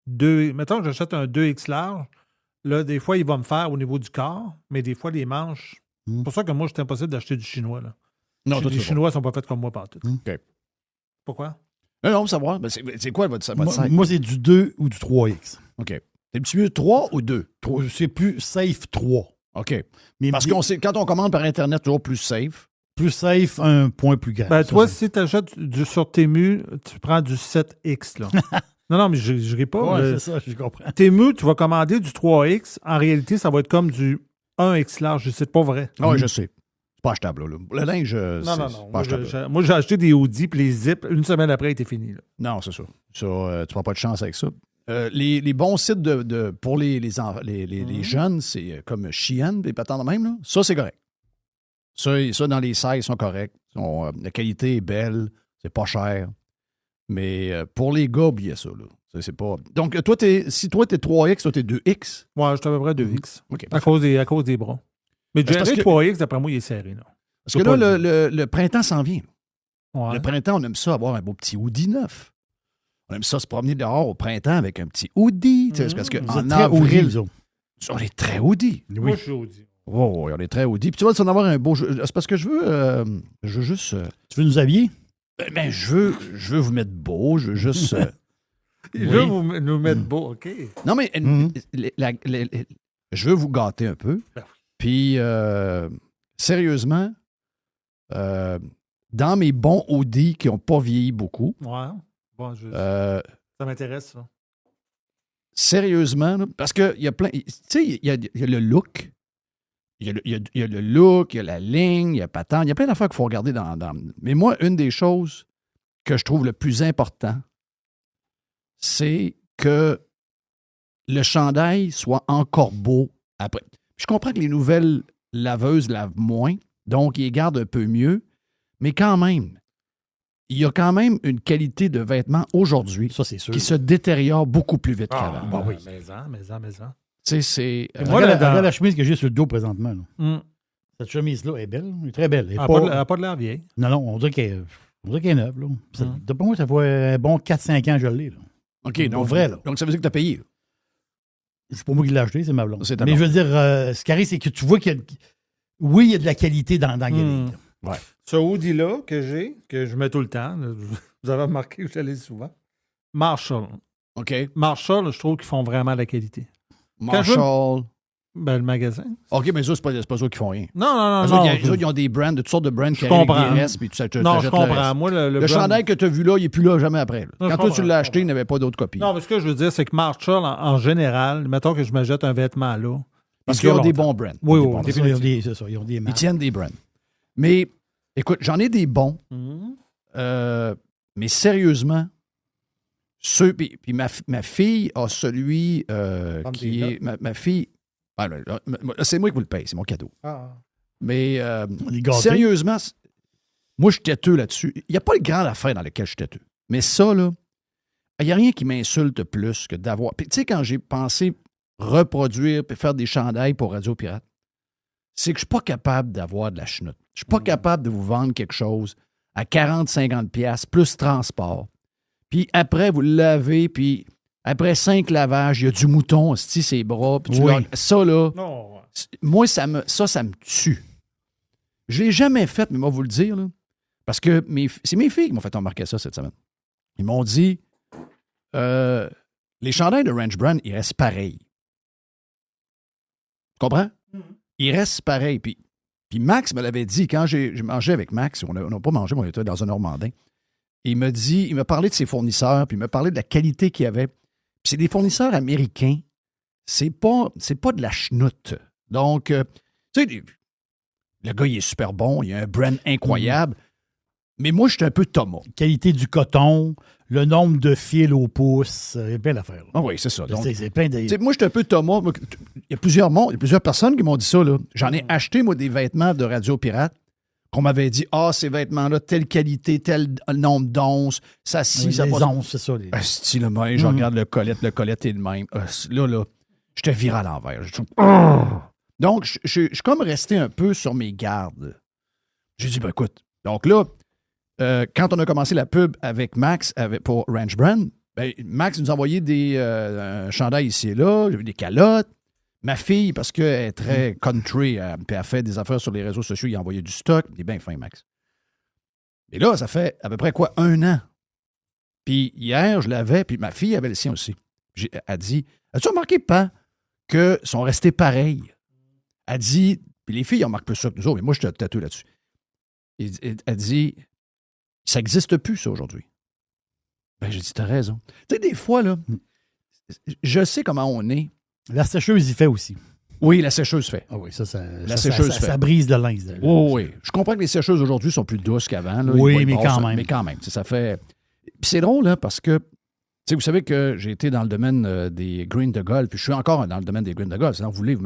2X large, là, des fois, il va me faire au niveau du corps, mais des fois, les manches. C'est pour ça que moi, c'est impossible d'acheter du chinois. Là. Non, les Chinois ne sont pas faits comme moi partout. OK. Pourquoi? Non, savoir. C'est quoi votre size? Moi, c'est du 2 ou du 3X. OK. T'es un petit peu 3 ou 2? C'est plus safe 3. OK. Mais parce qu'on sait, quand on commande par Internet, toujours plus safe. Plus safe, un point plus grand. Ben, toi, si tu achètes sur Temu, tu prends du 7X. Là. non, mais je ne ris pas. Ouais, c'est ça, je comprends. Temu, tu vas commander du 3X. En réalité, ça va être comme du 1X large. C'est pas vrai. Oui, je sais. C'est pas achetable, là. Le linge, non. Pas achetable. Moi, j'ai acheté des hoodies, puis les zips, une semaine après, il était fini. Là. Non, c'est ça. Ça tu n'as pas de chance avec ça. Les bons sites pour les jeunes, c'est comme Shein, des patents de même. Là. Ça, c'est correct. Ça, dans les sizes, sont corrects. La qualité est belle, c'est pas cher. Mais pour les gars, oubliez ça. Là. C'est pas... Donc, si toi, t'es 3X, toi, t'es 2X. Ouais, je suis à peu près 2X. Okay, à cause des bras. Mais le 3X, d'après moi, il est serré. Là. Parce que là, le printemps s'en vient. Ouais. Le printemps, on aime ça, avoir un beau petit hoodie neuf. On aime ça se promener dehors au printemps avec un petit hoodie. Parce qu'en avril, on est très hoodie. Oui. Moi, je suis hoodie. Oh, on est très hoodie. Puis tu vas en avoir un beau... C'est parce que je veux juste... Tu veux nous habiller? Ben, je veux vous mettre beau. Je veux juste... Il veut nous mettre beau, OK. Non, mais je veux vous gâter un peu. Puis, sérieusement, dans mes bons hoodies qui n'ont pas vieilli beaucoup... Ouais. Bon, ça m'intéresse, ça. Sérieusement, là, parce qu'il y a plein... Tu sais, il y a le look. Il y a le look, il y a la ligne, il y a patent. Il y a plein d'affaires qu'il faut regarder dans... Mais moi, une des choses que je trouve le plus important, c'est que le chandail soit encore beau après. Je comprends que les nouvelles laveuses lavent moins, donc ils les gardent un peu mieux, mais quand même, il y a quand même une qualité de vêtements aujourd'hui qui se détériore beaucoup plus vite qu'avant. Ah oui, mais ça. Tu sais, c'est... Regarde la chemise que j'ai sur le dos présentement. Là. Cette chemise-là est belle. Elle est très belle. Elle n'a pas de l'air vieille. Non, on dirait qu'elle est neuve. Là. D'après moi, ça fait un bon 4-5 ans que je l'ai. Là. OK, donc vrai. Là. Donc ça veut dire que tu as payé. Là. C'est pas moi qui l'ai acheté, c'est ma blonde. C'est mais je veux dire, ce qui arrive, c'est que tu vois qu'il y a... Oui, il y a de la qualité dans la guenille. Ouais. Ce hoodie-là que je mets tout le temps, vous avez remarqué que je l'ai souvent, Marshall. OK. Marshall, je trouve qu'ils font vraiment de la qualité. Marshall. Le magasin. OK, mais ça, c'est pas eux qui font rien. Non. Ils ont des brands, de toutes sortes de brands qui arrivent avec des restes, puis je comprends. Moi, le chandail que tu as vu là, il n'est plus là jamais après. Là. Quand toi, tu l'as acheté, il n'y avait pas d'autres copies. Non, mais ce que je veux dire, c'est que Marshall, en général, mettons que je me jette un vêtement là. Parce qu'ils ont des bons brands. Oui. C'est ça, ils ont des marques. Ils tiennent des brands. Mais, écoute, j'en ai des bons. Mais sérieusement, puis ma fille a celui qui est... Ma fille... c'est moi qui vous le paye, c'est mon cadeau. Mais sérieusement, moi, je suis têteux là-dessus. Il n'y a pas de grande affaire dans laquelle je suis têteux. Mais ça, là, il n'y a rien qui m'insulte plus que d'avoir... Puis, tu sais, quand j'ai pensé reproduire et faire des chandails pour Radio Pirate, c'est que je ne suis pas capable d'avoir de la chenoute. Je ne suis pas capable de vous vendre quelque chose à 40-50$ plus transport. Puis après, vous le lavez, puis après 5 lavages, il y a du mouton, ses bras. Puis ça, là, moi, ça me tue. Je ne l'ai jamais fait, mais moi, vous le dire, là, parce que c'est mes filles qui m'ont fait remarquer ça cette semaine. Ils m'ont dit, les chandails de Ranch Brand, ils restent pareils. Tu comprends? Ils restent pareils. Puis Max me l'avait dit, quand j'ai mangé avec Max, on n'a pas mangé, mais on était dans un Normandin. Il m'a parlé de ses fournisseurs, puis il m'a parlé de la qualité qu'il y avait. Puis c'est des fournisseurs américains. C'est pas de la chenoute. Donc, tu sais, le gars, il est super bon, il a un brand incroyable. Mais moi, je suis un peu Thomas. Qualité du coton, le nombre de fils au pouce, il y a plein d'affaires. Ah oui, c'est ça. Donc, c'est plein de... Moi, je suis un peu Thomas. Il y a plusieurs personnes qui m'ont dit ça. Là. J'en ai acheté, moi, des vêtements de Radio Pirate qu'on m'avait dit, ces vêtements-là, telle qualité, tel nombre d'onces, ça scie, ça pas... onces, c'est ça. Si le même, je regarde le collet est le même. Là, je te vire à l'envers. Donc, je suis comme resté un peu sur mes gardes. J'ai dit, écoute, donc là, quand on a commencé la pub avec Max pour Ranch Brand, Max nous a envoyé un chandail ici et là, j'ai vu des calottes. Ma fille, parce qu'elle est très country, puis elle fait des affaires sur les réseaux sociaux, il a envoyé du stock. Il est bien fin, Max. Et là, ça fait à peu près 1 an. Puis hier, je l'avais, puis ma fille avait le sien aussi. Elle dit, as-tu remarqué, pas qu'ils sont restés pareils? Elle dit, puis les filles, on remarque plus ça que nous autres, mais moi, je te tatoue là-dessus. Elle dit, ça n'existe plus, ça, aujourd'hui. J'ai dit, t'as raison. Tu sais, des fois, là, je sais comment on est. La sécheuse y fait aussi. Oui, la sécheuse fait. Ah oui, ça ça brise le linge. Oui. Je comprends que les sécheuses aujourd'hui sont plus douces qu'avant. Là. Oui, mais quand même. Mais quand même, ça fait... Puis c'est drôle, hein, parce que, vous savez que j'ai été dans le domaine des greens de golf, puis je suis encore dans le domaine des greens de golf. Sinon, vous voulez, vous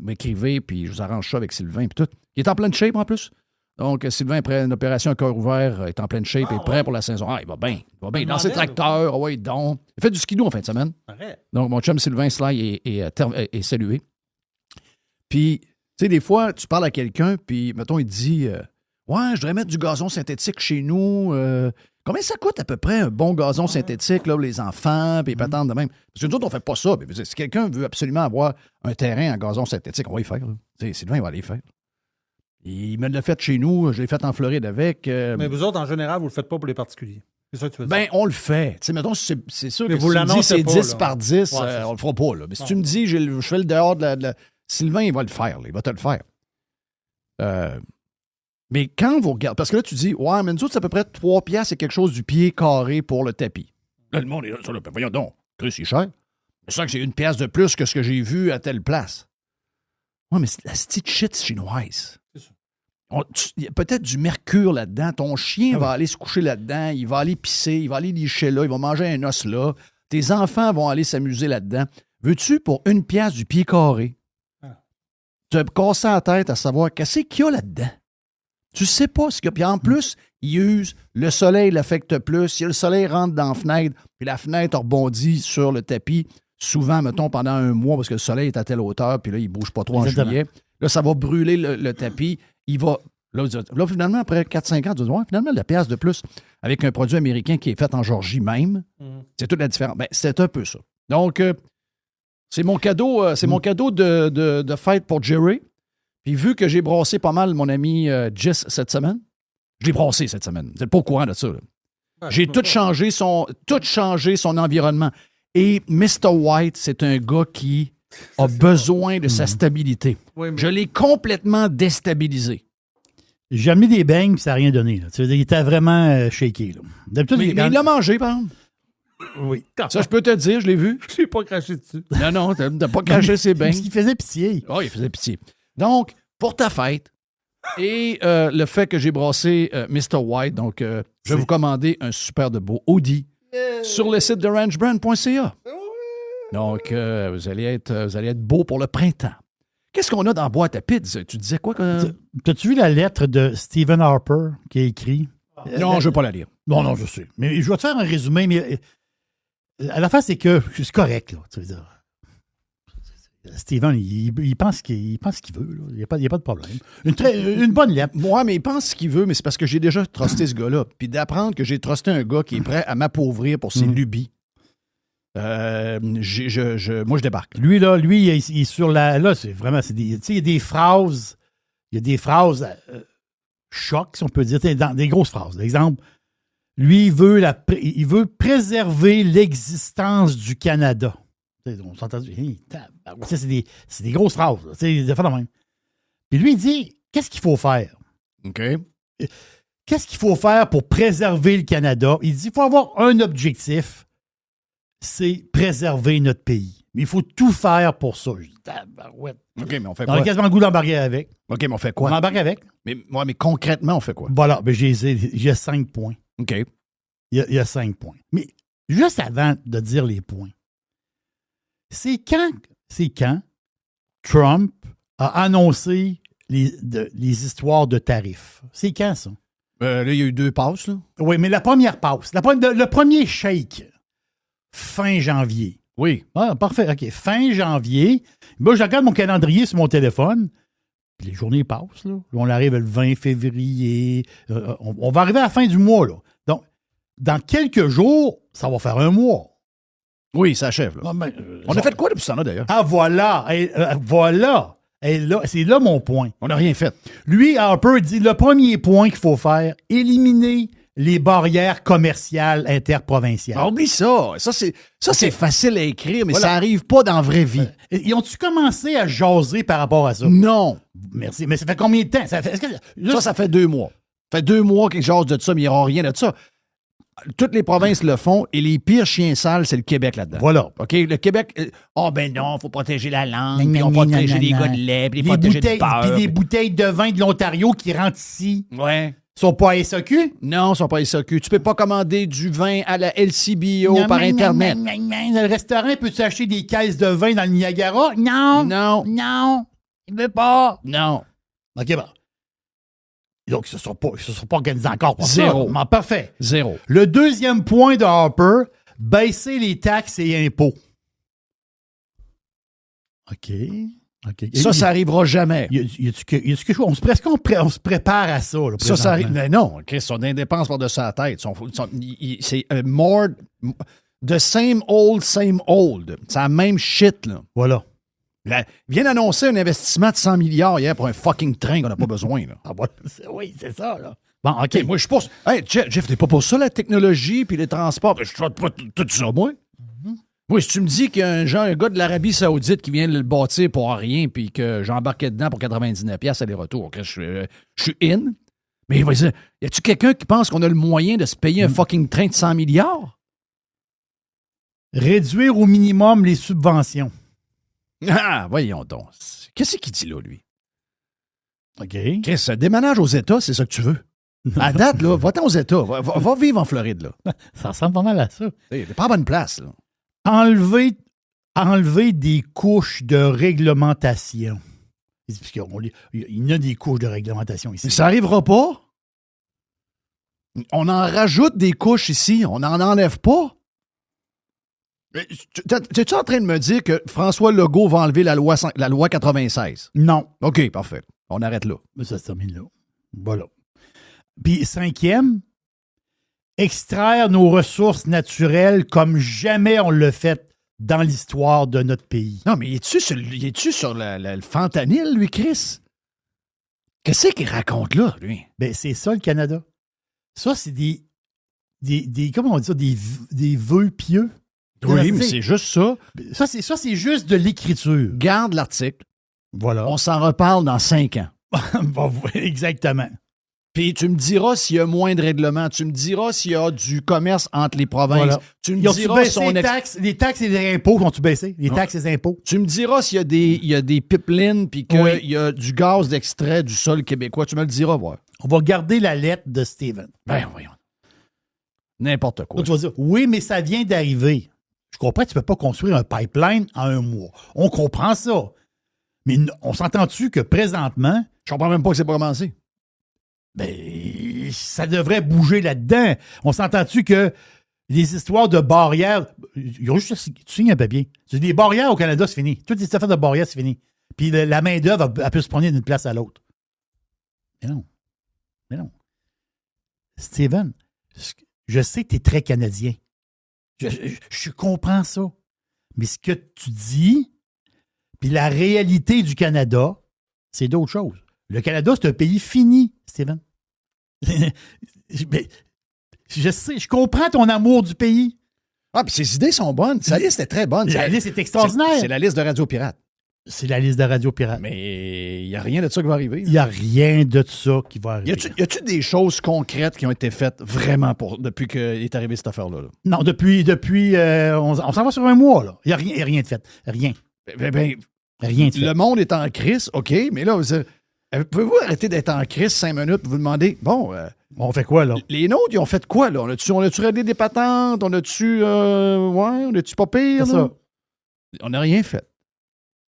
m'écrivez, puis je vous arrange ça avec Sylvain, puis tout. Il est en pleine shape, en plus. Donc, Sylvain, après une opération à cœur ouvert, est en pleine shape, est prêt pour la saison. Il va bien. Il va bien. Dans ses tracteurs, donc. Il fait du skidoo en fin de semaine. Arrête. Donc, mon chum Sylvain Sly est salué. Puis, tu sais, des fois, tu parles à quelqu'un, puis, mettons, il te dit ouais, je voudrais mettre du gazon synthétique chez nous. Combien ça coûte à peu près un bon gazon synthétique, là, pour les enfants, puis les patentes de même? Parce que nous autres, on ne fait pas ça. Mais, si quelqu'un veut absolument avoir un terrain en gazon synthétique, on va y faire. Sylvain, il va aller y faire. Il me l'a fait chez nous, je l'ai fait en Floride avec. Mais vous autres, en général, vous ne le faites pas pour les particuliers. C'est ça que tu veux dire? Ben, on le fait. Tu sais, mettons, c'est sûr mais que vous si tu me dis c'est 10 là. par 10, Ouais, on le fera pas. Là. Mais si tu me dis je fais le dehors de Sylvain, il va le faire. Là, il va te le faire. Mais quand vous regardez... Parce que là, tu dis, ouais, mais nous autres, c'est à peu près 3 piastres et quelque chose du pied carré pour le tapis. Là, le monde est là, ça, là, ben, voyons donc, Chris, c'est cher. C'est ça que j'ai 1 pièce de plus que ce que j'ai vu à telle place. Ouais, mais c'est la petite shit chinoise. Il y a peut-être du mercure là-dedans. Ton chien va aller se coucher là-dedans, il va aller pisser, il va aller licher là, il va manger un os là. Tes enfants vont aller s'amuser là-dedans. Veux-tu, pour 1 pièce du pied carré, te casser la tête à savoir qu'est-ce qu'il y a là-dedans? Tu sais pas ce qu'il y a. Puis en plus, il use, le soleil l'affecte plus. Si le soleil rentre dans la fenêtre, puis la fenêtre rebondit sur le tapis, souvent, mettons, pendant 1 mois, parce que le soleil est à telle hauteur, puis là, il ne bouge pas trop en juillet. Là, ça va brûler le tapis. Il va... Là, finalement, après 4-5 ans, tu vas dire, finalement, la pièce de plus avec un produit américain qui est fait en Georgie même, c'est toute la différence. Ben, c'est un peu ça. Donc, c'est mon cadeau, de fête pour Jerry. Puis vu que j'ai brassé pas mal mon ami Jess cette semaine, je l'ai brassé cette semaine. Vous n'êtes pas au courant de ça. Là. J'ai tout changé son environnement. Et Mr. White, c'est un gars qui a besoin de sa stabilité. Oui, mais... Je l'ai complètement déstabilisé. J'ai amené des beignes, puis ça n'a rien donné. Là. Il était vraiment shaké. Là. Mais il l'a mangé, par exemple. Oui. Ça, je peux te dire, je l'ai vu. Je n'ai pas craché dessus. Non, t'as pas craché ses beignes. Il faisait pitié. Oh, il faisait pitié. Donc, pour ta fête, et le fait que j'ai brassé Mr. White, donc je vais vous commander un super de beau Audi sur le site de ranchbrand.ca. Donc, vous allez être beau pour le printemps. Qu'est-ce qu'on a dans la boîte à pizza? Tu disais quoi? T'as-tu vu la lettre de Stephen Harper qui a écrit? Non, je ne veux pas la lire. Non, je sais. Mais je vais te faire un résumé. Mais à la fin, c'est que c'est correct. Là, tu veux dire. Stephen, il pense qu'il veut. Là. Il n'y a pas de problème. Une bonne lettre. Moi, mais il pense ce qu'il veut, mais c'est parce que j'ai déjà trusté ce gars-là. Puis d'apprendre que j'ai trusté un gars qui est prêt à m'appauvrir pour ses lubies. Moi, je débarque. Lui, il est sur la... Là, c'est vraiment... il y a des phrases... choc, si on peut dire. Des grosses phrases. Exemple, Lui, il veut préserver l'existence du Canada. On s'entend. C'est des grosses phrases. C'est des fois de même. Puis lui, il dit, qu'est-ce qu'il faut faire? OK. Qu'est-ce qu'il faut faire pour préserver le Canada? Il dit, il faut avoir un objectif, c'est préserver notre pays. Mais il faut tout faire pour ça. Je dis, tabarouette. OK, mais on fait On quoi? a quasiment le goût d'embarquer avec. OK, mais on fait quoi? On embarque avec. Mais concrètement, on fait quoi? Voilà, ben j'ai 5 points. OK. Il y a 5 points. Mais juste avant de dire les points, c'est quand Trump a annoncé les histoires de tarifs? C'est quand, ça? Là, il y a eu 2 passes, là. Oui, mais la première passe, le premier shake, fin janvier. Oui. Ah, parfait, OK. Fin janvier. Moi, je regarde mon calendrier sur mon téléphone, puis les journées passent, là. On arrive le 20 février. On va arriver à la fin du mois, là. Donc, dans quelques jours, ça va faire un mois. Oui, ça achève, là. On a fait quoi depuis ce temps-là, d'ailleurs? Ah, voilà. Voilà. Et là, c'est là mon point. On n'a rien fait. Lui, Harper dit, le premier point qu'il faut faire, éliminer les barrières commerciales interprovinciales. Ah, oublie ça. Ça, c'est facile à écrire, mais Voilà. ça n'arrive pas dans la vraie vie. Ils ont-tu commencé à jaser par rapport à ça? Non. Merci. Mais ça fait combien de temps? Ça fait 2 mois. Ça fait 2 mois qu'ils jasent de ça, mais il n'y aura rien de ça. Toutes les provinces le font et les pires chiens sales, c'est le Québec là-dedans. Voilà. OK? Le Québec, ben non, il faut protéger la langue, puis on va protéger les gars de lait, puis protéger le beurre. Puis des bouteilles de vin de l'Ontario qui rentrent ici. Ouais. Sont pas à SAQ? Non, ils sont pas à SAQ. Tu peux pas commander du vin à la LCBO par Internet. Le restaurant peut-tu acheter des caisses de vin dans le Niagara? Non. Non. Non. Il veut pas. Non. OK, bon. Donc, ils ne se sont pas organisés encore pour Zéro. ça. Bon, parfait. Zéro. Le deuxième point de Harper, baisser les taxes et impôts. OK. Ça n'arrivera jamais. Y a-tu quelque chose? On se prépare à ça. Là, ça arrive. Mais non, Chris, son indépendance par-dessus la tête. C'est more. The same old. C'est la même shit, là. Voilà. Là, il vient d'annoncer un investissement de 100 milliards hier pour un fucking train qu'on n'a pas besoin, là. Ah, voilà. Oui, c'est ça, là. Bon, OK. Moi, je pense. Hey, Jeff, t'es pas pour ça, la technologie puis les transports. Je fais pas tout ça, moi. Moi, si tu me dis qu'il y a un gars de l'Arabie Saoudite qui vient de le bâtir pour rien puis que j'embarquais dedans pour 99$ aller-retour, je suis in. Mais il va dire, y a-tu quelqu'un qui pense qu'on a le moyen de se payer un fucking train de 100 milliards? Réduire au minimum les subventions. Ah, voyons donc. Qu'est-ce qu'il dit là, lui? OK. Chris, déménage aux États, c'est ça que tu veux. À date, là, va-t'en aux États. Va vivre en Floride, là. Ça ressemble pas mal à ça. T'es pas à bonne place, là. Enlever des couches de réglementation. Parce qu'il y a des couches de réglementation ici. Ça n'arrivera pas. On en rajoute des couches ici. On n'en enlève pas. T'es-tu en train de me dire que François Legault va enlever la loi 96? Non. OK, parfait. On arrête là. Mais ça se termine là. Voilà. Puis 5e, extraire nos ressources naturelles comme jamais on l'a fait dans l'histoire de notre pays. Non, mais es-tu sur le fentanyl, lui, Chris? Qu'est-ce qu'il raconte là, lui? Ben, c'est ça, le Canada. Ça, c'est des comment on dit ça, des vœux pieux. Oui, mais c'est juste ça. Ça, c'est juste de l'écriture. Garde l'article. Voilà. On s'en reparle dans 5 ans. Exactement. Puis tu me diras s'il y a moins de règlements. Tu me diras s'il y a du commerce entre les provinces. Voilà. Tu me diras si les taxes et les impôts ont-tu baissé? Les taxes et les impôts. Tu me diras s'il y a des pipelines puis qu'il y a du gaz d'extrait du sol québécois. Tu me le diras, voir. On va garder la lettre de Steven. Ben, voyons. N'importe quoi. Là, tu vas dire, oui, mais ça vient d'arriver. Je comprends que tu ne peux pas construire un pipeline en un mois. On comprend ça. Mais on s'entend-tu que présentement... Je comprends même pas que c'est pas commencé. Ben, ça devrait bouger là-dedans. On s'entend-tu que les histoires de barrières... Tu signes un papier. Tu dis, les barrières au Canada, c'est fini. Toutes les affaires de barrières, c'est fini. Puis la main-d'œuvre, elle peut se prendre d'une place à l'autre. Mais non. Mais non. Steven, je sais que tu es très Canadien. Je comprends ça. Mais ce que tu dis, puis la réalité du Canada, c'est d'autres choses. Le Canada, c'est un pays fini, Steven. Je sais, je comprends ton amour du pays. Ah, puis ses idées sont bonnes. Sa liste est très bonne. La liste est extraordinaire. C'est la liste de Radio Pirate. C'est la liste de Radio Pirate. Mais il n'y a rien de ça qui va arriver. Il n'y a rien de ça qui va arriver. Y a-tu des choses concrètes qui ont été faites vraiment depuis qu'il est arrivé cette affaire-là? Là? Non, depuis on s'en va sur un mois. Là. Il n'y a rien de fait. Rien. Rien de fait. Le monde est en crise, OK, mais là, pouvez-vous arrêter d'être en crise 5 minutes et vous demander, bon... on fait quoi, là? Les nôtres, ils ont fait quoi, là? On a-tu réglé des patentes? On a-tu pas pire? C'est ça. On n'a rien fait.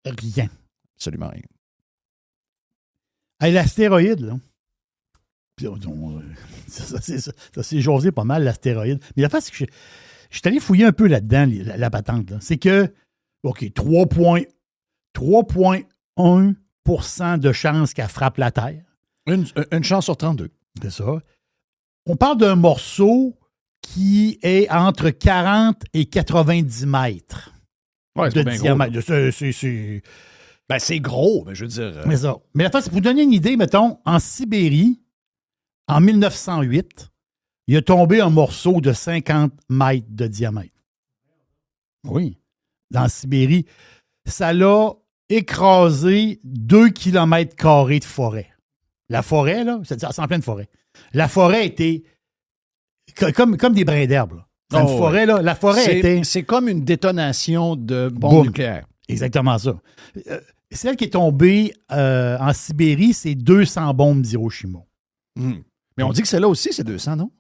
Rien. Absolument rien. Hey, l'astéroïde, là. Ça, c'est jasé pas mal, l'astéroïde. Mais la face, c'est que je suis allé fouiller un peu là-dedans, la patente. Là. C'est que, OK, 3,1% de chance qu'elle frappe la Terre. Une chance sur 32. C'est ça. On parle d'un morceau qui est entre 40 et 90 mètres. Ouais, de diamètre. C'est gros, mais je veux dire... Mais ça. Mais la face, c'est pour vous donner une idée, mettons, en Sibérie, en 1908, il a tombé un morceau de 50 mètres de diamètre. Oui. Dans la Sibérie. Ça l'a écrasé 2 km carrés de forêt. La forêt, là, c'est en pleine forêt. La forêt était comme des brins d'herbe. Là. Dans une forêt, là, la forêt était... C'est comme une détonation de bombe nucléaire. Exactement ça. Celle qui est tombée en Sibérie, c'est 200 bombes d'Hiroshima. Mais on dit que celle-là aussi, c'est 200, non?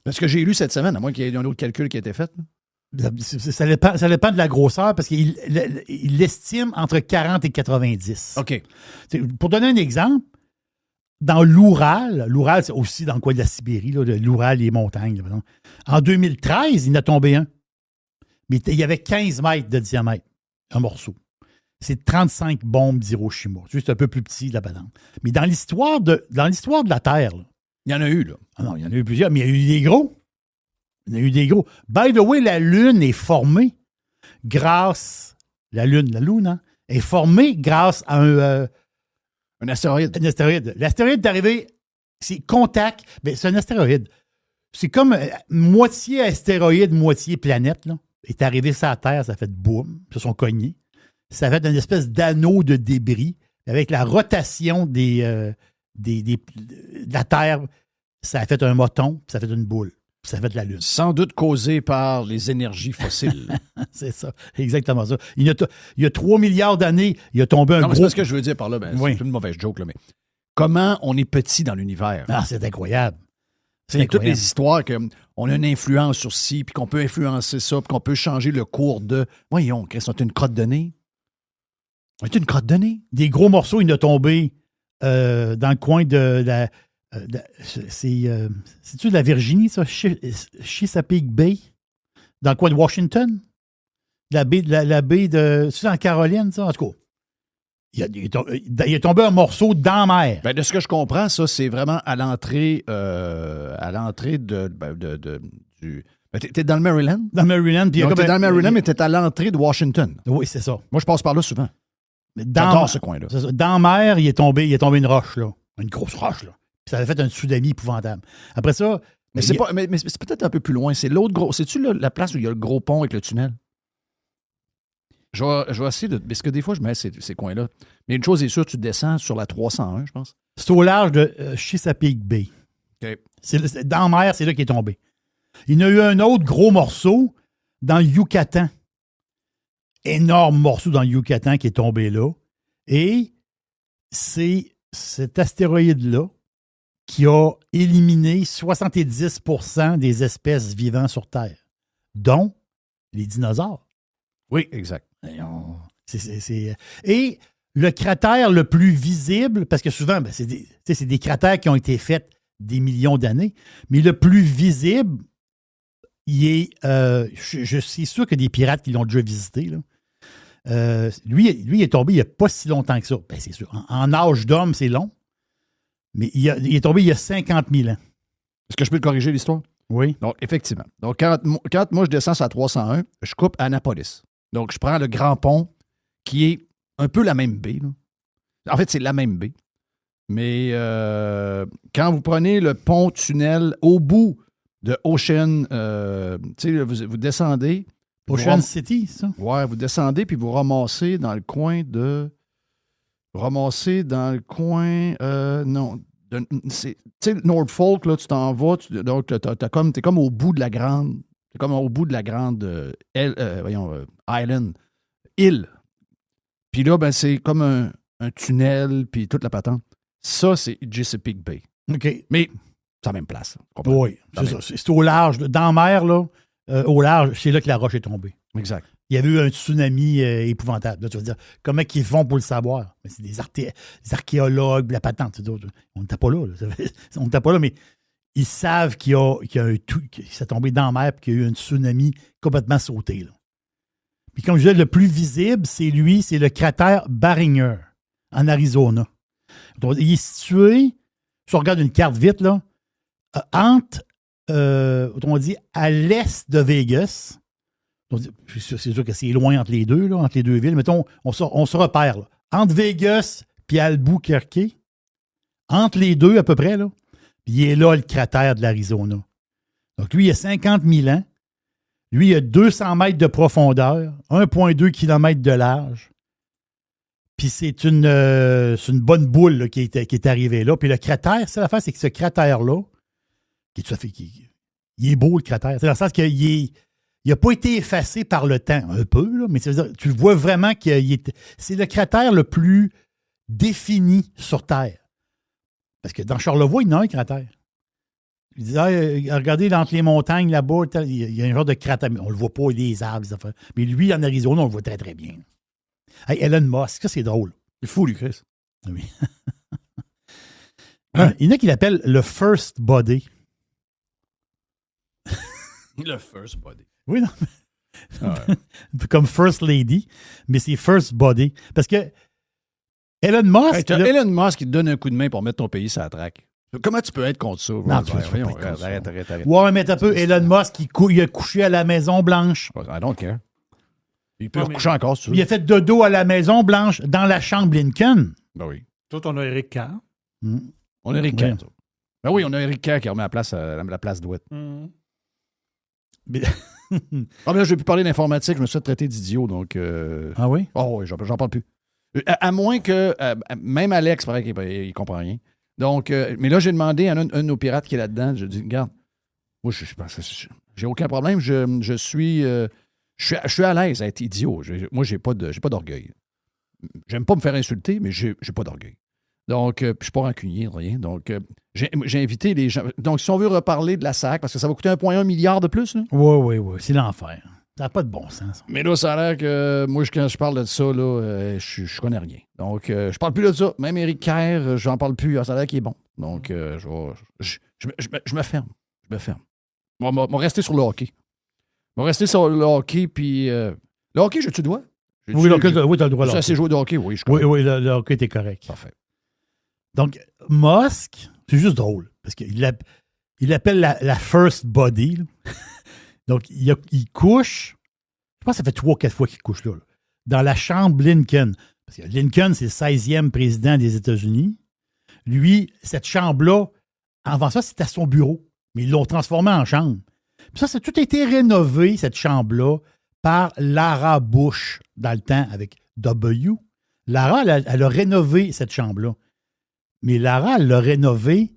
Parce que j'ai lu cette semaine, à moins qu'il y ait un autre calcul qui a été fait. Ça dépend de la grosseur, parce qu'il l'estime entre 40 et 90. OK. Pour donner un exemple, dans l'Oural, c'est aussi dans le coin de la Sibérie, là, l'Oural, les montagnes. Là, en 2013, il en a tombé un. Mais il y avait 15 mètres de diamètre, un morceau. C'est 35 bombes d'Hiroshima. C'est un peu plus petit, la banane. Mais dans l'histoire de la Terre, là, il y en a eu, là. Ah non, il y en a eu plusieurs, mais il y a eu des gros. Il y en a eu des gros. By the way, la Lune est formée grâce... La Lune, hein, est formée grâce à un astéroïde. Un astéroïde. L'astéroïde est arrivé, c'est contact, mais c'est un astéroïde. C'est comme moitié astéroïde, moitié planète, là. Est arrivé sur la Terre, ça a fait boum, ils se sont cognés. Ça a fait une espèce d'anneau de débris. Avec la rotation de la Terre, ça a fait un moton, ça a fait une boule. Ça fait de la Lune. Sans doute causé par les énergies fossiles. C'est ça, exactement ça. Il y a 3 milliards d'années, il a tombé un gros... C'est ce que je veux dire par là, c'est une mauvaise joke, là, mais comment on est petit dans l'univers? Ah, c'est incroyable. C'est toutes les histoires qu'on a une influence sur ci, puis qu'on peut influencer ça, puis qu'on peut changer le cours de... Voyons, Chris, on est une crotte de nez. On est une crotte de nez. Des gros morceaux, il a tombé dans le coin de la... C'est-tu de la Virginie, ça? Chesapeake Bay? Dans le coin de Washington? La baie de... C'est en Caroline, ça? En tout cas, il est tombé un morceau dans la mer. Ben, de ce que je comprends, ça, c'est vraiment à l'entrée du... T'es dans le Maryland? Dans le Maryland. Puis t'es dans le Maryland, mais t'es à l'entrée de Washington. Oui, c'est ça. Moi, je passe par là souvent. J'adore ce coin-là. Dans la mer, il est tombé une roche, là. Une grosse roche, là. Puis ça a fait un tsunami épouvantable. Après ça... Mais c'est peut-être un peu plus loin. C'est l'autre gros... C'est-tu la place où il y a le gros pont avec le tunnel? Je vais essayer de... Parce que des fois, je mets ces coins-là. Mais une chose est sûre, tu descends sur la 301, je pense. C'est au large de Chesapeake Bay. OK. Dans la mer, c'est là qu'il est tombé. Il y en a eu un autre gros morceau dans le Yucatan. Énorme morceau dans le Yucatan qui est tombé là. Et c'est cet astéroïde-là qui a éliminé 70% des espèces vivant sur Terre, dont les dinosaures. Oui, exact. Et le cratère le plus visible, parce que souvent, c'est des cratères qui ont été faits des millions d'années, mais le plus visible, il est... je suis sûr que des pirates qui l'ont déjà visité, là. Lui, il est tombé il n'y a pas si longtemps que ça. Ben, c'est sûr. En âge d'homme, c'est long. Mais il est tombé il y a 50 000 ans. Est-ce que je peux te corriger l'histoire? Oui. Donc, effectivement. Donc, quand moi, je descends sur la 301, je coupe à Annapolis. Donc, je prends le Grand Pont, qui est un peu la même baie, là. En fait, c'est la même baie. Mais quand vous prenez le pont-tunnel au bout de Ocean, vous descendez. Ocean City, ça? Ouais, vous descendez puis vous ramassez dans le coin de. Norfolk, là, tu t'en vas. Donc, t'es comme au bout de la grande. T'es comme au bout de la grande Island. Île. Puis là, ben, c'est comme un tunnel, puis toute la patente. Ça, c'est Chesapeake Bay. OK. Mais c'est la même place. Oui, c'est ça. C'est au large. Dans la mer, là, au large, c'est là que la roche est tombée. Exact. Il y avait eu un tsunami épouvantable. Là, tu vas dire, comment ils font pour le savoir? Mais c'est des archéologues, la patente. On n'était pas là. On n'était pas là, mais ils savent qu'il y a un tout, que c'est tombé dans la mer et qu'il y a eu un tsunami complètement sauté. Là. Puis comme je disais, le plus visible, c'est le cratère Barringer, en Arizona. Donc, il est situé, si on regarde une carte vite, là, autrement dit, à l'est de Vegas. Donc, c'est sûr que c'est loin entre les deux, là, entre les deux villes. Mettons, on se repère. Là. Entre Vegas et Albuquerque, entre les deux à peu près, là, il est là le cratère de l'Arizona. Donc, lui, il a 50 000 ans. Lui, il a 200 mètres de profondeur, 1,2 km de large. Puis c'est une bonne boule là, qui est arrivée là. Puis le cratère, c'est l'affaire, c'est que ce cratère-là, il est beau, le cratère. C'est dans le sens qu'il n'a pas été effacé par le temps, un peu, là, mais tu vois vraiment que c'est le cratère le plus défini sur Terre. Parce que dans Charlevoix, il y en a un cratère. Il disait, regardez, entre les montagnes, là-bas, il y a un genre de cratère. On ne le voit pas, il y a des arbres, des affaires. Mais lui, en Arizona, on le voit très, très bien. Hey, Elon Musk, ça, c'est drôle. Il est fou, lui, Chris. Oui. Il y en a qui l'appellent le First Body. Le First Body. Oui, non. Ouais. Comme First Lady, mais c'est First Body. Parce que Elon Musk... Hey, Elon Musk qui te donne un coup de main pour mettre ton pays sur la traque. Comment tu peux être contre ça? Non, tu peux pas être contre ça. Arrête. Ouais, mais un peu, Elon Musk, il a couché à la Maison-Blanche. I don't care. Il peut recoucher encore, si tu veux. Il a fait dodo à la Maison-Blanche, dans la chambre Lincoln. Ben oui. Toi, on a Eric Carr. On a Eric Carr. Ben oui, on a Eric Carr qui remet la place douette. Mais là, je vais plus parler d'informatique, je me suis traité d'idiot, donc... Ah oui? Oh oui, j'en parle plus. À moins que... même Alex, pareil, il comprend rien. Donc, mais là, j'ai demandé à un de nos pirates qui est là-dedans, j'ai dit, regarde, moi, j'ai aucun problème, je suis à l'aise à être idiot. Moi, j'ai pas d'orgueil. J'aime pas me faire insulter, mais j'ai pas d'orgueil. Donc, je suis pas rancunier, rien. Donc, j'ai invité les gens. Donc, si on veut reparler de la SAC, parce que ça va coûter 1,1 milliard de plus, là. Oui. C'est l'enfer. Ça n'a pas de bon sens. Mais là, ça a l'air que moi, quand je parle de ça, là, je connais rien. Donc, je parle plus de ça. Même Eric Kerr, j'en parle plus. Ça a l'air qu'il est bon. Donc, je me ferme. Je me ferme. On va rester sur le hockey. On va rester sur le hockey, puis... le hockey, j'ai-tu le droit? Oui, tu as le droit. J'ai assez joué de hockey, oui. Oui, le hockey était correct. Parfait. Donc, Musk, c'est juste drôle, parce qu'il appelle la First Body. Donc, il couche, je pense que ça fait 3 ou 4 fois qu'il couche là, dans la chambre Lincoln. Parce que Lincoln, c'est le 16e président des États-Unis. Lui, cette chambre-là, avant ça, c'était son bureau. Mais ils l'ont transformé en chambre. Puis ça a tout été rénové, cette chambre-là, par Lara Bush, dans le temps, avec W. Lara, elle a rénové cette chambre-là. Mais Lara, elle l'a rénové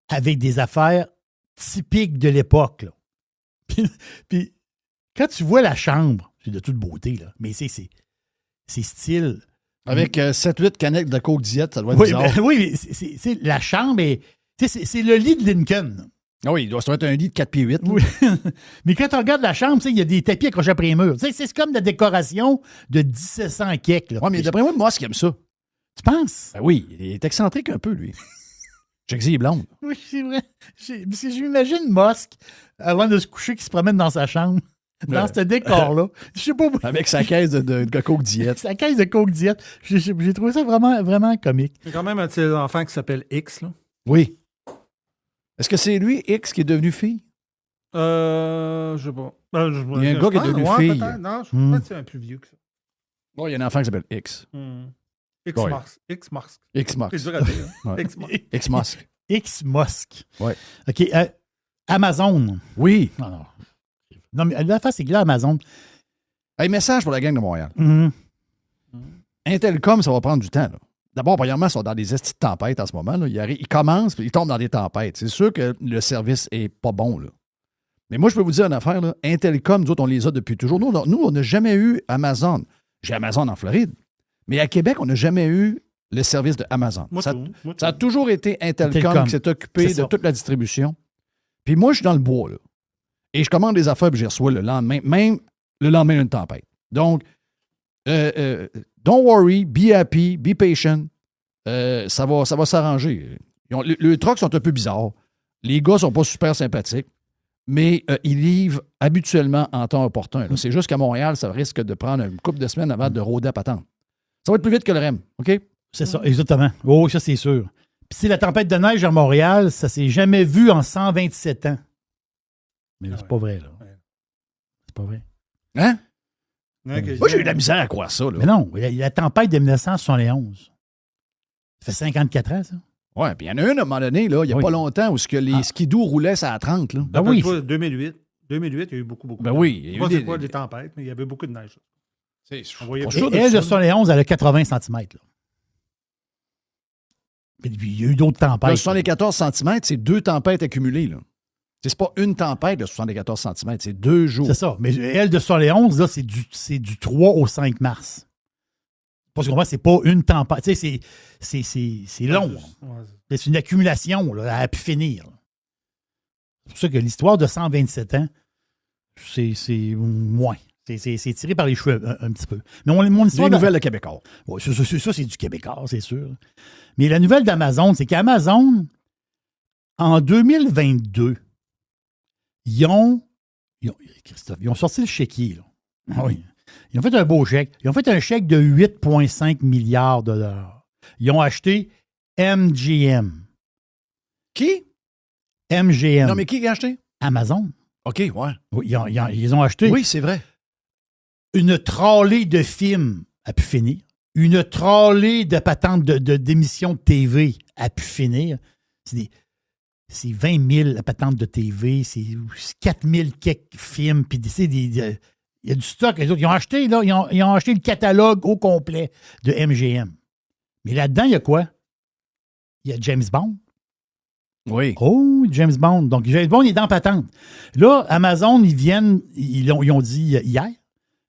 avec des affaires typiques de l'époque, là. Puis, quand tu vois la chambre, c'est de toute beauté, là, mais c'est style. Avec 7-8 canettes de Coke Diet, ça doit être bizarre. Oui, mais la chambre, c'est le lit de Lincoln. Ah oui, il doit être un lit de 4 pieds 8. Oui. Mais quand tu regardes la chambre, il y a des tapis accrochés après les murs. C'est comme de la décoration de 1700 kek. Oui, mais d'après moi, Musk aime ça. Tu penses? Ben oui, il est excentrique un peu, lui. J'ai que il est blonde. Oui, c'est vrai. Parce que j'imagine Musk, avant de se coucher, qui se promène dans sa chambre, dans ce décor-là. Je sais pas. Avec sa caisse de Coke Diet. Sa caisse de Coke Diet. J'ai trouvé ça vraiment, vraiment comique. Il y a quand même un de ses enfants qui s'appelle X, là. Oui. Est-ce que c'est lui, X, qui est devenu fille? Je sais pas. Il y a un gars qui est devenu fille. Non, je crois que c'est un plus vieux que ça. Bon, il y a un enfant qui s'appelle X. X-Mask. X-Mask. C'est dur à dire. Ouais. X-Mask. X-Mask. X-Mask. Oui. OK. Amazon. Oui. Non, mais la face, c'est que là, Amazon. Hey, message pour la gang de Montréal. Mm-hmm. Intelcom, ça va prendre du temps. Là. D'abord, premièrement, ils sont dans des estis de tempêtes en ce moment. Là. Ils commencent, puis ils tombent dans des tempêtes. C'est sûr que le service est pas bon. Là. Mais moi, je peux vous dire une affaire. Là. Intelcom, nous autres, on les a depuis toujours. Nous, on n'a jamais eu Amazon. J'ai Amazon en Floride. Mais à Québec, on n'a jamais eu le service de Amazon. Ça a toujours été Intelcom qui s'est occupé de toute la distribution. Puis moi, je suis dans le bois. Là. Et je commande des affaires, puis je reçois le lendemain, même le lendemain d'une tempête. Donc, don't worry, be happy, be patient. Ça va s'arranger. Les trucks sont un peu bizarres. Les gars sont pas super sympathiques, mais ils livrent habituellement en temps opportun. C'est juste qu'à Montréal, ça risque de prendre une couple de semaines avant de rôder à patente. Ça va être plus vite que le REM, OK? C'est ça, exactement. Oh, ça, c'est sûr. Puis c'est la tempête de neige à Montréal, ça s'est jamais vu en 127 ans. Mais c'est pas vrai, là. C'est pas vrai. Hein? Okay. Moi, j'ai eu de la misère à croire ça. Là. Mais non, la tempête de 1971. Ça fait 54 ans, ça. Oui, puis il y en a une à un moment donné, là, il n'y a pas longtemps, où les skidoo roulaient ça à 30. Là. Ben oui. 2008. 2008, il y a eu beaucoup. Ben oui. Je ne sais pas c'est quoi des tempêtes, mais il y avait beaucoup de neige. Et elle, de 71, elle a 80 cm. Là. Mais il y a eu d'autres tempêtes. Le 74 cm, c'est 2 tempêtes accumulées. Là. C'est pas une tempête de 74 cm, c'est 2 jours. C'est ça. Mais elle, de 71, là, c'est du 3 au 5 mars. Parce que c'est pas une tempête. Tu sais, c'est long. Ouais. C'est une accumulation, là, à pu finir. Là. C'est pour ça que l'histoire de 127 ans, c'est moins. C'est tiré par les cheveux un petit peu. Mais mon histoire. Les nouvelles de Québécois. Ouais, ça, c'est du Québécois, c'est sûr. Mais la nouvelle d'Amazon, c'est qu'Amazon, en 2022, ils ont sorti le chéquier. Là. Oui. Ils ont fait un beau chèque. Ils ont fait un chèque de 8,5 milliards de dollars. Ils ont acheté MGM. Qui? MGM. Non, mais qui a acheté? Amazon. OK, ouais. Oui, ils ont acheté. Oui, c'est vrai. Une trolley de films a pu finir. Une trolley de patentes d'émissions de TV a pu finir. C'est 20 000 la patente de TV, c'est 4 000 quelques films, puis il y a du stock. Les autres, ils ont acheté, là, ils ont acheté le catalogue au complet de MGM. Mais là-dedans, il y a quoi? Il y a James Bond. Oui. Oh, James Bond. Donc, James Bond est dans patente. Là, Amazon, ils ont dit hier,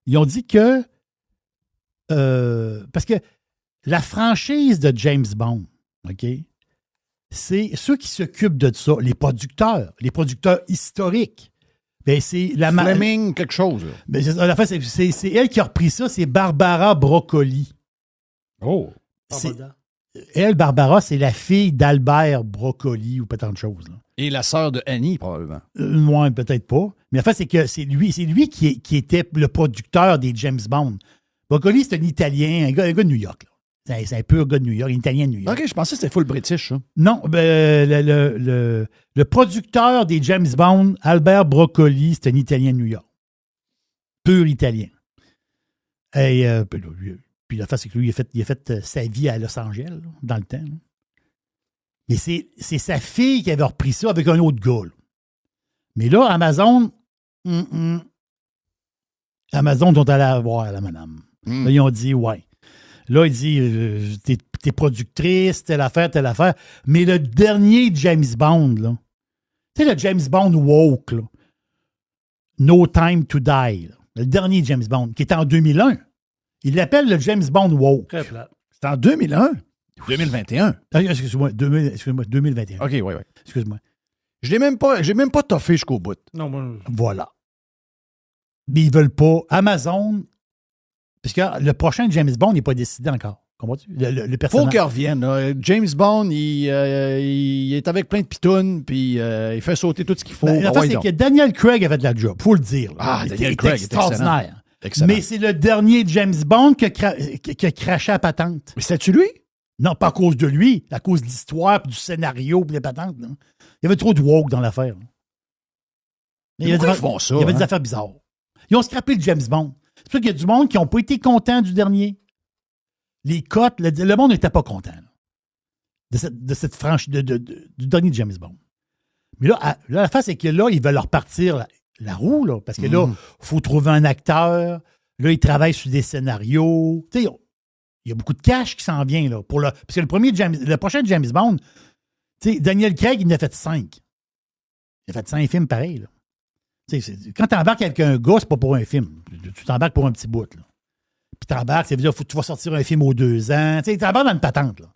ils ont dit que parce que la franchise de James Bond, OK, c'est ceux qui s'occupent de ça, les producteurs historiques. Ben, c'est la Fleming quelque chose. Ben, c'est elle qui a repris ça, c'est Barbara Broccoli. Oh. Elle, Barbara, c'est la fille d'Albert Broccoli ou pas tant de choses. Là. Et la sœur de Annie, probablement. Ouais, peut-être pas. Mais en fait, c'est que c'est lui qui était le producteur des James Bond. Broccoli, c'est un Italien, un gars de New York. Là. C'est un pur gars de New York, un Italien de New York. OK, je pensais que c'était full British, ça. Non, le producteur des James Bond, Albert Broccoli, c'est un Italien de New York. Pur Italien. Et puis la face, c'est que lui, il a fait sa vie à Los Angeles, là, dans le temps. Là. Mais c'est sa fille qui avait repris ça avec un autre gars. Là. Mais là, Amazon, Amazon sont allés voir la madame. Là, ils ont dit, ouais. Là, il dit, t'es productrice, telle affaire. Mais le dernier James Bond, là, tu sais, le James Bond woke, là, No Time to Die, là, le dernier James Bond, qui est en 2001, il l'appelle le James Bond woke. Très plate. C'est en 2001? 2021? Excuse-moi, 2021. OK, oui. Excuse-moi. J'ai même pas toffé jusqu'au bout. Non, moi... Voilà. Mais ils veulent pas. Amazon, parce que le prochain James Bond n'est pas décidé encore. Comprends-tu? Le personnage. Faut qu'il revienne. Là. James Bond, il est avec plein de pitounes, puis il fait sauter tout ce qu'il faut. La face, c'est que Daniel Craig avait de la job, faut le dire. Là. Ah, Daniel Craig est extraordinaire. Excellent. Mais c'est le dernier James Bond qui a craché à patente. Mais c'était-tu lui? Non, pas à cause de lui, à cause de l'histoire, du scénario, puis des patentes. Là. Il y avait trop de woke dans l'affaire. Ils font ça? Il y avait des affaires bizarres. Ils ont scrappé le James Bond. C'est pour ça qu'il y a du monde qui n'ont pas été contents du dernier. les cotes, le monde n'était pas content là, de cette franchise du dernier James Bond. Mais là, la face, c'est que là, ils veulent leur partir la roue, là, parce que là, il faut trouver un acteur. Là, ils travaillent sur des scénarios. Tu sais, il y a beaucoup de cash qui s'en vient, là. Parce que le prochain James Bond, tu sais, Daniel Craig, il en a fait 5. Il a fait 5 films pareils, là. Quand tu embarques avec un gars, c'est pas pour un film. Tu t'embarques pour un petit bout, là. Puis t'embarques, ça veut dire que tu vas sortir un film aux 2 ans. Tu t'embarques dans une patente, là.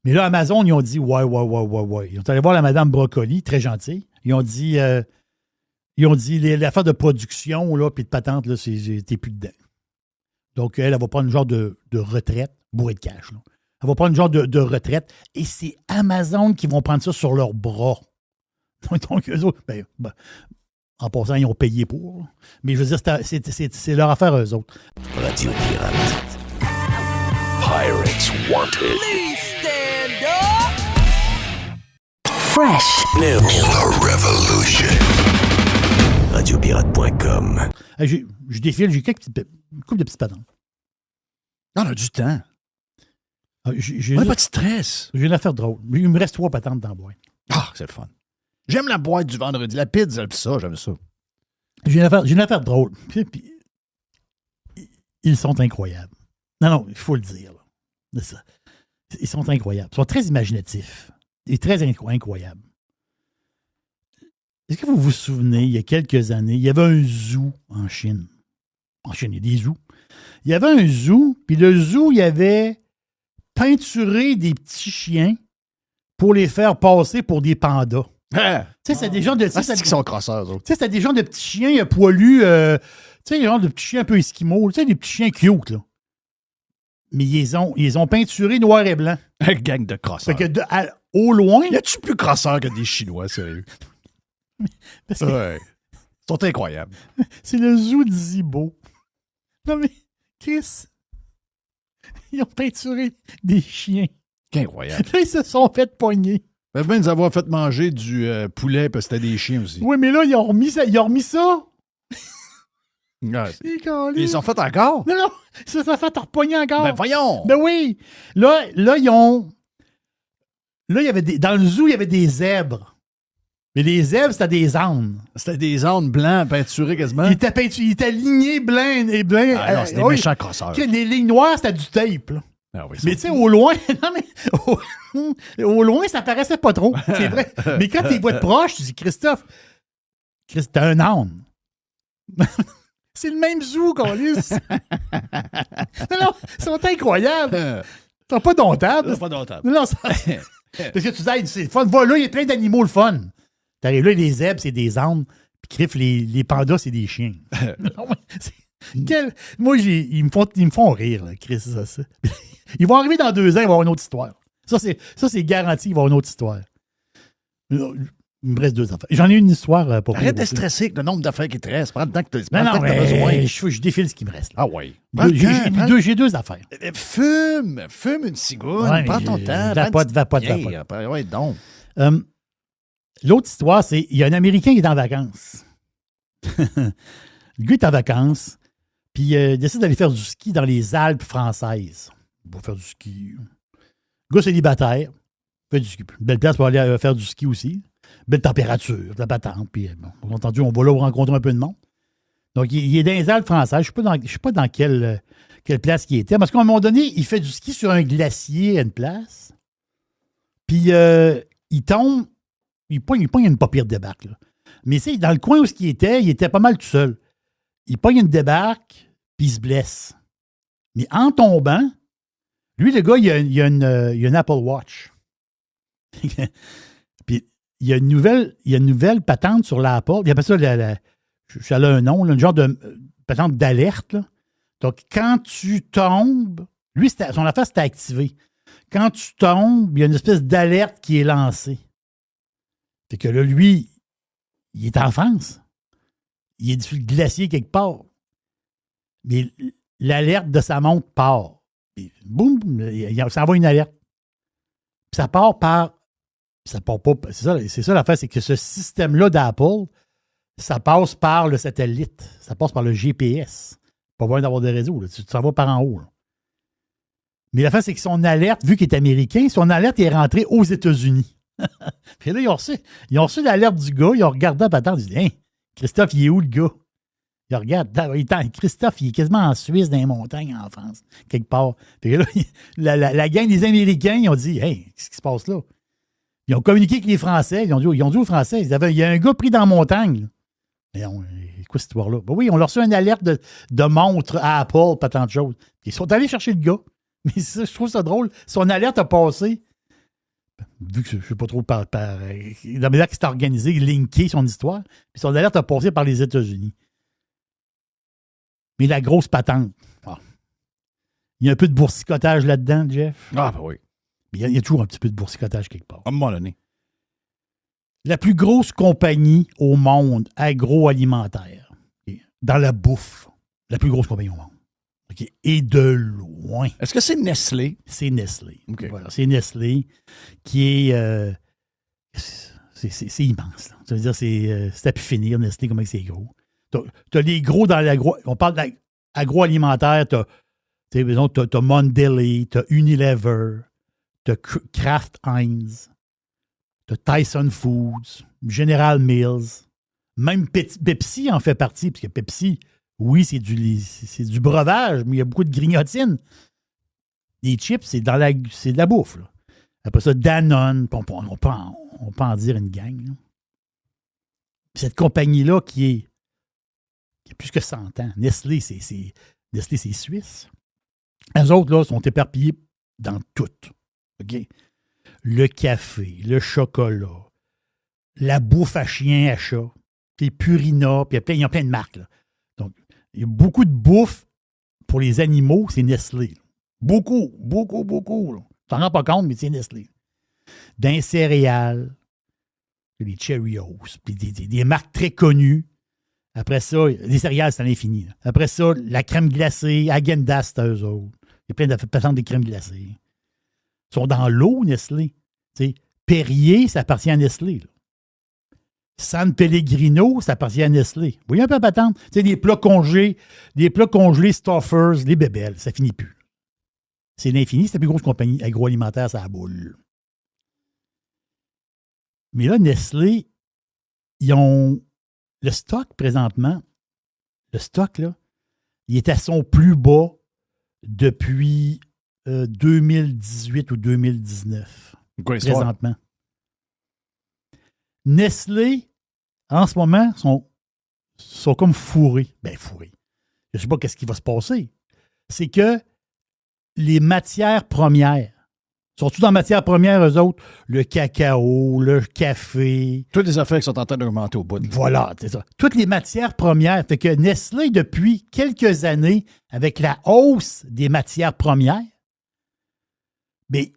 Mais là, Amazon, ils ont dit ouais. Ils ont allé voir la Madame Brocoli, très gentille. Ils ont dit l'affaire de production, là, puis de patente, là, t'es plus dedans. Donc, elle va prendre une genre de retraite, bourrée de cash, là. Elle va prendre une genre de retraite, et c'est Amazon qui vont prendre ça sur leurs bras. Donc, eux autres, en passant, ils ont payé pour. Mais je veux dire, c'est leur affaire, eux autres. Radio Pirate. Pirates Wanted. Please stand up! Fresh. New. The Revolution. Radiopirate.com. Je défile, j'ai une couple de petites patentes. On a du temps. On n'a pas de stress. J'ai une affaire drôle. Il me reste 3 patentes dans la boîte. Ah, c'est le fun. J'aime la boîte du vendredi. La pizza, j'aime ça. J'ai une affaire drôle. Puis, ils sont incroyables. Non, il faut le dire. Là. Ça. Ils sont incroyables. Ils sont très imaginatifs. Et très incroyables. Est-ce que vous vous souvenez, il y a quelques années, il y avait un zoo en Chine. En Chine, il y a des zoos. Il y avait un zoo, puis le zoo, il avait peinturé des petits chiens pour les faire passer pour des pandas. Tu sais, c'est des gens de... C'est qui sont crosseurs, eux autres. Tu sais, c'est des gens de petits chiens poilus, tu sais, des gens de petits chiens un peu esquimaux, tu sais, des petits chiens cute, là. Mais ils ont peinturé noir et blanc. Un gang de crosseurs. Fait que au loin... Y a-tu plus crosseurs que des Chinois, sérieux? Parce que ouais. Ils sont incroyables. C'est le zoo de Zibo. Non, mais, Chris, ils ont peinturé des chiens. Incroyable. Là, ils se sont fait pogner. Ils peuvent bien nous avoir fait manger du poulet, parce que c'était des chiens aussi. Oui, mais là, ils ont remis ça. Ouais, ils sont fait encore? Non, ça s'est fait repogner encore. Ben voyons! Ben oui! Là, ils ont... Là, il y avait dans le zoo, il y avait des zèbres. Mais les zèbres, c'était des ânes. C'était des ânes blancs peinturés quasiment? Ils étaient alignés blancs et blancs. Ah non, c'était des méchants crosseurs. Les lignes noires, c'était du tape, là. Ah oui, mais tu sais, au loin, au loin, ça paraissait pas trop. C'est vrai. Mais quand tu les vois de proche, tu dis, Christophe, t'es un âne. C'est le même zoo qu'on lisse. Non, ils sont incroyables. Ils sont pas domptables. Ils sont pas domptables. Non, parce que tu dis, c'est le fun. Voilà, il y a plein d'animaux le fun. T'arrives là, les zèbres, c'est des ânes. Puis Criff, les pandas, c'est des chiens. Moi, ils me font rire, là, Chris, ça. Ils vont arriver dans 2 ans, ils vont avoir une autre histoire. Ça, c'est garanti, ils vont avoir une autre histoire. Il me reste 2 affaires. J'en ai une histoire pour arrête de stresser avec le nombre d'affaires qui te restent. Prends le temps que tu as besoin. Je défile ce qui me reste. Là. Ah oui. J'ai 2 affaires. Fume une cigoune. Ouais, prends ton temps. Vapote. Ouais, donc. L'autre histoire, c'est il y a un Américain qui est en vacances. Le gars est en vacances, puis il décide d'aller faire du ski dans les Alpes françaises. Il va faire du ski. Le gars célibataire, fait du ski. Une belle place pour aller faire du ski aussi. Belle température, la patente. Puis, bon, entendu, on va là rencontrer un peu de monde. Donc, il est dans les Alpes françaises. Je ne sais pas dans quelle place il était. Parce qu'à un moment donné, il fait du ski sur un glacier à une place. Puis, il tombe. Il pogne une pas pire débarque. Là. Mais c'est dans le coin où il était pas mal tout seul. Il pogne une débarque, puis il se blesse. Mais en tombant, lui, le gars, il y a une Apple Watch. Puis il y a une nouvelle patente sur l'Apple. Il appelle ça, ça a un nom, là, une genre de patente d'alerte. Là. Donc, quand tu tombes, lui, son affaire, c'était activé. Quand tu tombes, il y a une espèce d'alerte qui est lancée. Fait que là, lui, il est en France. Il est sur le glacier quelque part. Mais l'alerte de sa montre part. Puis, boum, ça envoie une alerte. Puis ça part par... Ça part pas... C'est ça l'affaire, c'est que ce système-là d'Apple, ça passe par le satellite. Ça passe par le GPS. Pas besoin d'avoir des réseaux. Là. Tu t'en vas par en haut. Là. Mais la fin, c'est que son alerte, vu qu'il est américain, son alerte est rentrée aux États-Unis. Puis là, ils ont reçu l'alerte du gars, ils ont regardé à patente, ils ont dit, hey, Christophe, il est où le gars? Ils regardent, Christophe, il est quasiment en Suisse, dans les montagnes, en France, quelque part. Puis là, la gang des Américains, ils ont dit, hey, qu'est-ce qui se passe là? Ils ont communiqué avec les Français, ils ont dit aux Français, il y a un gars pris dans la montagne. Mais quoi cette histoire-là? Ben oui, on leur reçu une alerte de montre à Apple, pas tant de choses. Ils sont allés chercher le gars. Mais ça, je trouve ça drôle. Son alerte a passé. Vu que je ne sais pas trop par la manière que c'est organisé, linké son histoire. Puis son alerte a passé par les États-Unis. Mais la grosse patente. Il y a un peu de boursicotage là-dedans, Jeff. Ah, ben oui. Il y a toujours un petit peu de boursicotage quelque part. À un moment donné. La plus grosse compagnie au monde agroalimentaire, dans la bouffe, la plus grosse compagnie au monde. Okay. Et de loin. Est-ce que c'est Nestlé? C'est Nestlé. Okay. Voilà, c'est Nestlé qui est... c'est immense. Là. Ça veut dire c'est à pu finir, Nestlé, comment c'est gros. T'as les gros dans l'agro... On parle d'agroalimentaire, t'as Mondelez, t'as Unilever, t'as Kraft Heinz, t'as Tyson Foods, General Mills, même Pepsi en fait partie, parce que Pepsi... Oui, c'est du breuvage, mais il y a beaucoup de grignotines. Les chips, c'est de la bouffe. Là. Après ça, Danone, on peut en dire une gang. Là. Cette compagnie-là qui a plus que 100 ans. Nestlé, c'est suisse. Les autres, là, sont éparpillés dans tout. OK? Le café, le chocolat, la bouffe à chien, à chat, puis Purina, puis il y a plein de marques, là. Donc, il y a beaucoup de bouffe pour les animaux, c'est Nestlé. Là. Beaucoup. Tu t'en rends pas compte, mais c'est Nestlé. D'un céréales, les Cheerios, puis des marques très connues. Après ça, les céréales, c'est à l'infini. Là. Après ça, la crème glacée, Häagen-Dazs, c'est eux autres. Il y a plein de patients de crème glacée. Ils sont dans l'eau, Nestlé. T'sais, Perrier, ça appartient à Nestlé. Là. San Pellegrino, ça appartient à Nestlé. Vous voyez un peu à patente? Tu sais, des plats congelés, Stouffer's, les bébelles, ça finit plus. C'est l'infini, c'est la plus grosse compagnie agroalimentaire, ça a boule. Mais là, Nestlé, ils ont le stock présentement, là, il est à son plus bas depuis 2018 ou 2019. Présentement. Nestlé, en ce moment, sont comme fourrés. Ben, fourrés. Je ne sais pas qu'est-ce qui va se passer. C'est que les matières premières, sont-ils dans matières premières, eux autres? Le cacao, le café. Toutes les affaires qui sont en train d'augmenter au bout. Voilà, c'est ça. Toutes les matières premières. Fait que Nestlé, depuis quelques années, avec la hausse des matières premières, mais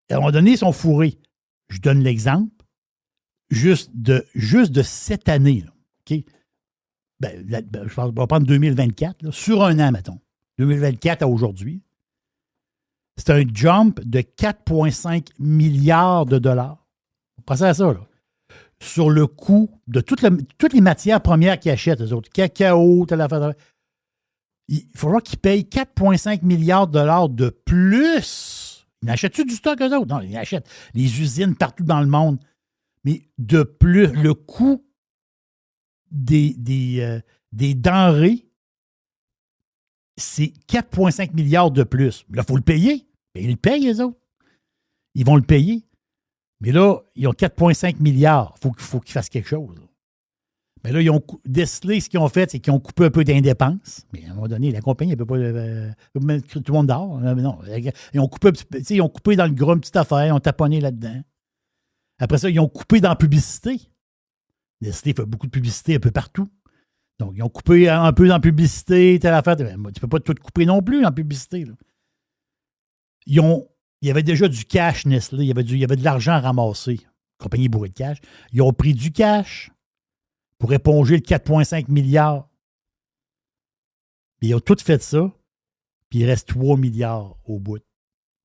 à un moment donné, ils sont fourrés. Je donne l'exemple. Juste de cette année, là, OK? Je pense, on va prendre 2024, là, sur un an, mettons. 2024 à aujourd'hui. C'est un jump de 4,5 milliards de dollars. Pensez à ça, là. Sur le coût de toutes les matières premières qu'ils achètent, les autres. Cacao, telle affaire. Il faudra qu'ils payent 4,5 milliards de dollars de plus. Ils n'achètent-tu du stock, eux autres? Non, ils achètent les usines partout dans le monde. Mais de plus, le coût des denrées, c'est 4,5 milliards de plus. Là, il faut le payer. Bien, ils le payent, les autres. Ils vont le payer. Mais là, ils ont 4,5 milliards. Il faut qu'ils fassent quelque chose. Là. Mais là, ils ont Nestlé, ce qu'ils ont fait, c'est qu'ils ont coupé un peu d'indépenses. Mais à un moment donné, la compagnie, elle ne peut pas mettre tout le monde dehors. Non, ils ont coupé dans le gros une petite affaire, ils ont taponné là-dedans. Après ça, ils ont coupé dans la publicité. Nestlé fait beaucoup de publicité un peu partout. Donc, ils ont coupé un peu dans la publicité, telle affaire. Tu ne peux pas tout couper non plus en publicité. Là. Il y avait déjà du cash, Nestlé. Il y avait de l'argent à ramasser. Compagnie bourrée de cash. Ils ont pris du cash pour éponger le 4,5 milliards. Ils ont tout fait ça. Puis il reste 3 milliards au bout.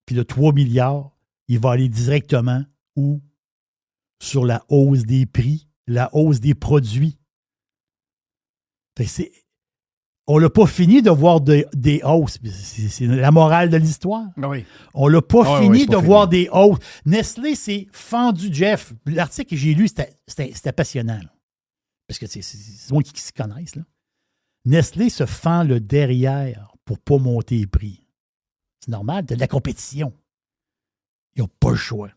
Puis le 3 milliards, il va aller directement où? Sur la hausse des prix, la hausse des produits. Fait que on l'a pas fini de voir des hausses. C'est la morale de l'histoire. Oui. On l'a pas fini pas de voir des hausses. Nestlé s'est fendu, Jeff. L'article que j'ai lu, c'était passionnant. Là. Parce que c'est moi qui s'y connaissent. Là. Nestlé se fend le derrière pour pas monter les prix. C'est normal, t'as de la compétition. Ils n'ont pas le choix.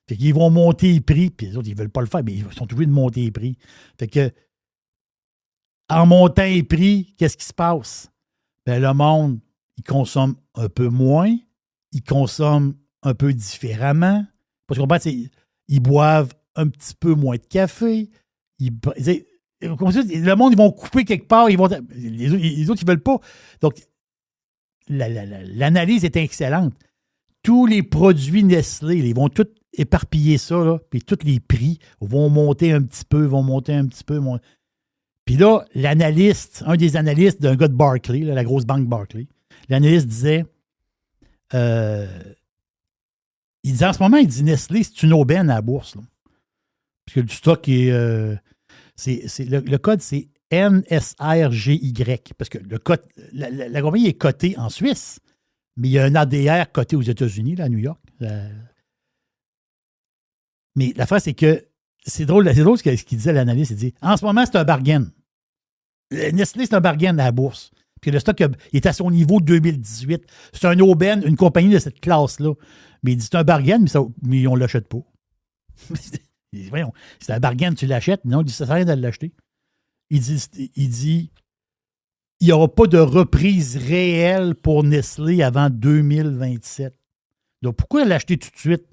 Fait qu'ils vont monter les prix, puis les autres, ils veulent pas le faire, mais ils sont obligés de monter les prix. Fait que, en montant les prix, qu'est-ce qui se passe? Ben, le monde, il consomme un peu moins, il consomme un peu différemment. Parce qu'on pense ils boivent un petit peu moins de café. Le monde, ils vont couper quelque part, les autres, ils veulent pas. Donc, l'analyse est excellente. Tous les produits Nestlé, ils vont tous éparpiller ça, là, puis tous les prix vont monter un petit peu. Puis là, un des analystes d'un gars de Barclays, là, la grosse banque Barclays, l'analyste disait, il disait en ce moment, Nestlé, c'est une aubaine à la bourse. Là. Parce que le stock est... le code, c'est NSRGY. Parce que le code, la compagnie est cotée en Suisse, mais il y a un ADR coté aux États-Unis, là, à New York. Mais l'affaire, c'est que c'est drôle ce qu'il disait l'analyste. Il dit en ce moment, c'est un bargain. Nestlé, c'est un bargain à la bourse. Puis le stock il est à son niveau 2018. C'est un aubaine, une compagnie de cette classe-là. Mais il dit c'est un bargain, mais on ne l'achète pas. Il dit, voyons, c'est un bargain, tu l'achètes. Non, il dit ça sert à rien de l'acheter. Il dit il n'y aura pas de reprise réelle pour Nestlé avant 2027. Donc, pourquoi l'acheter tout de suite?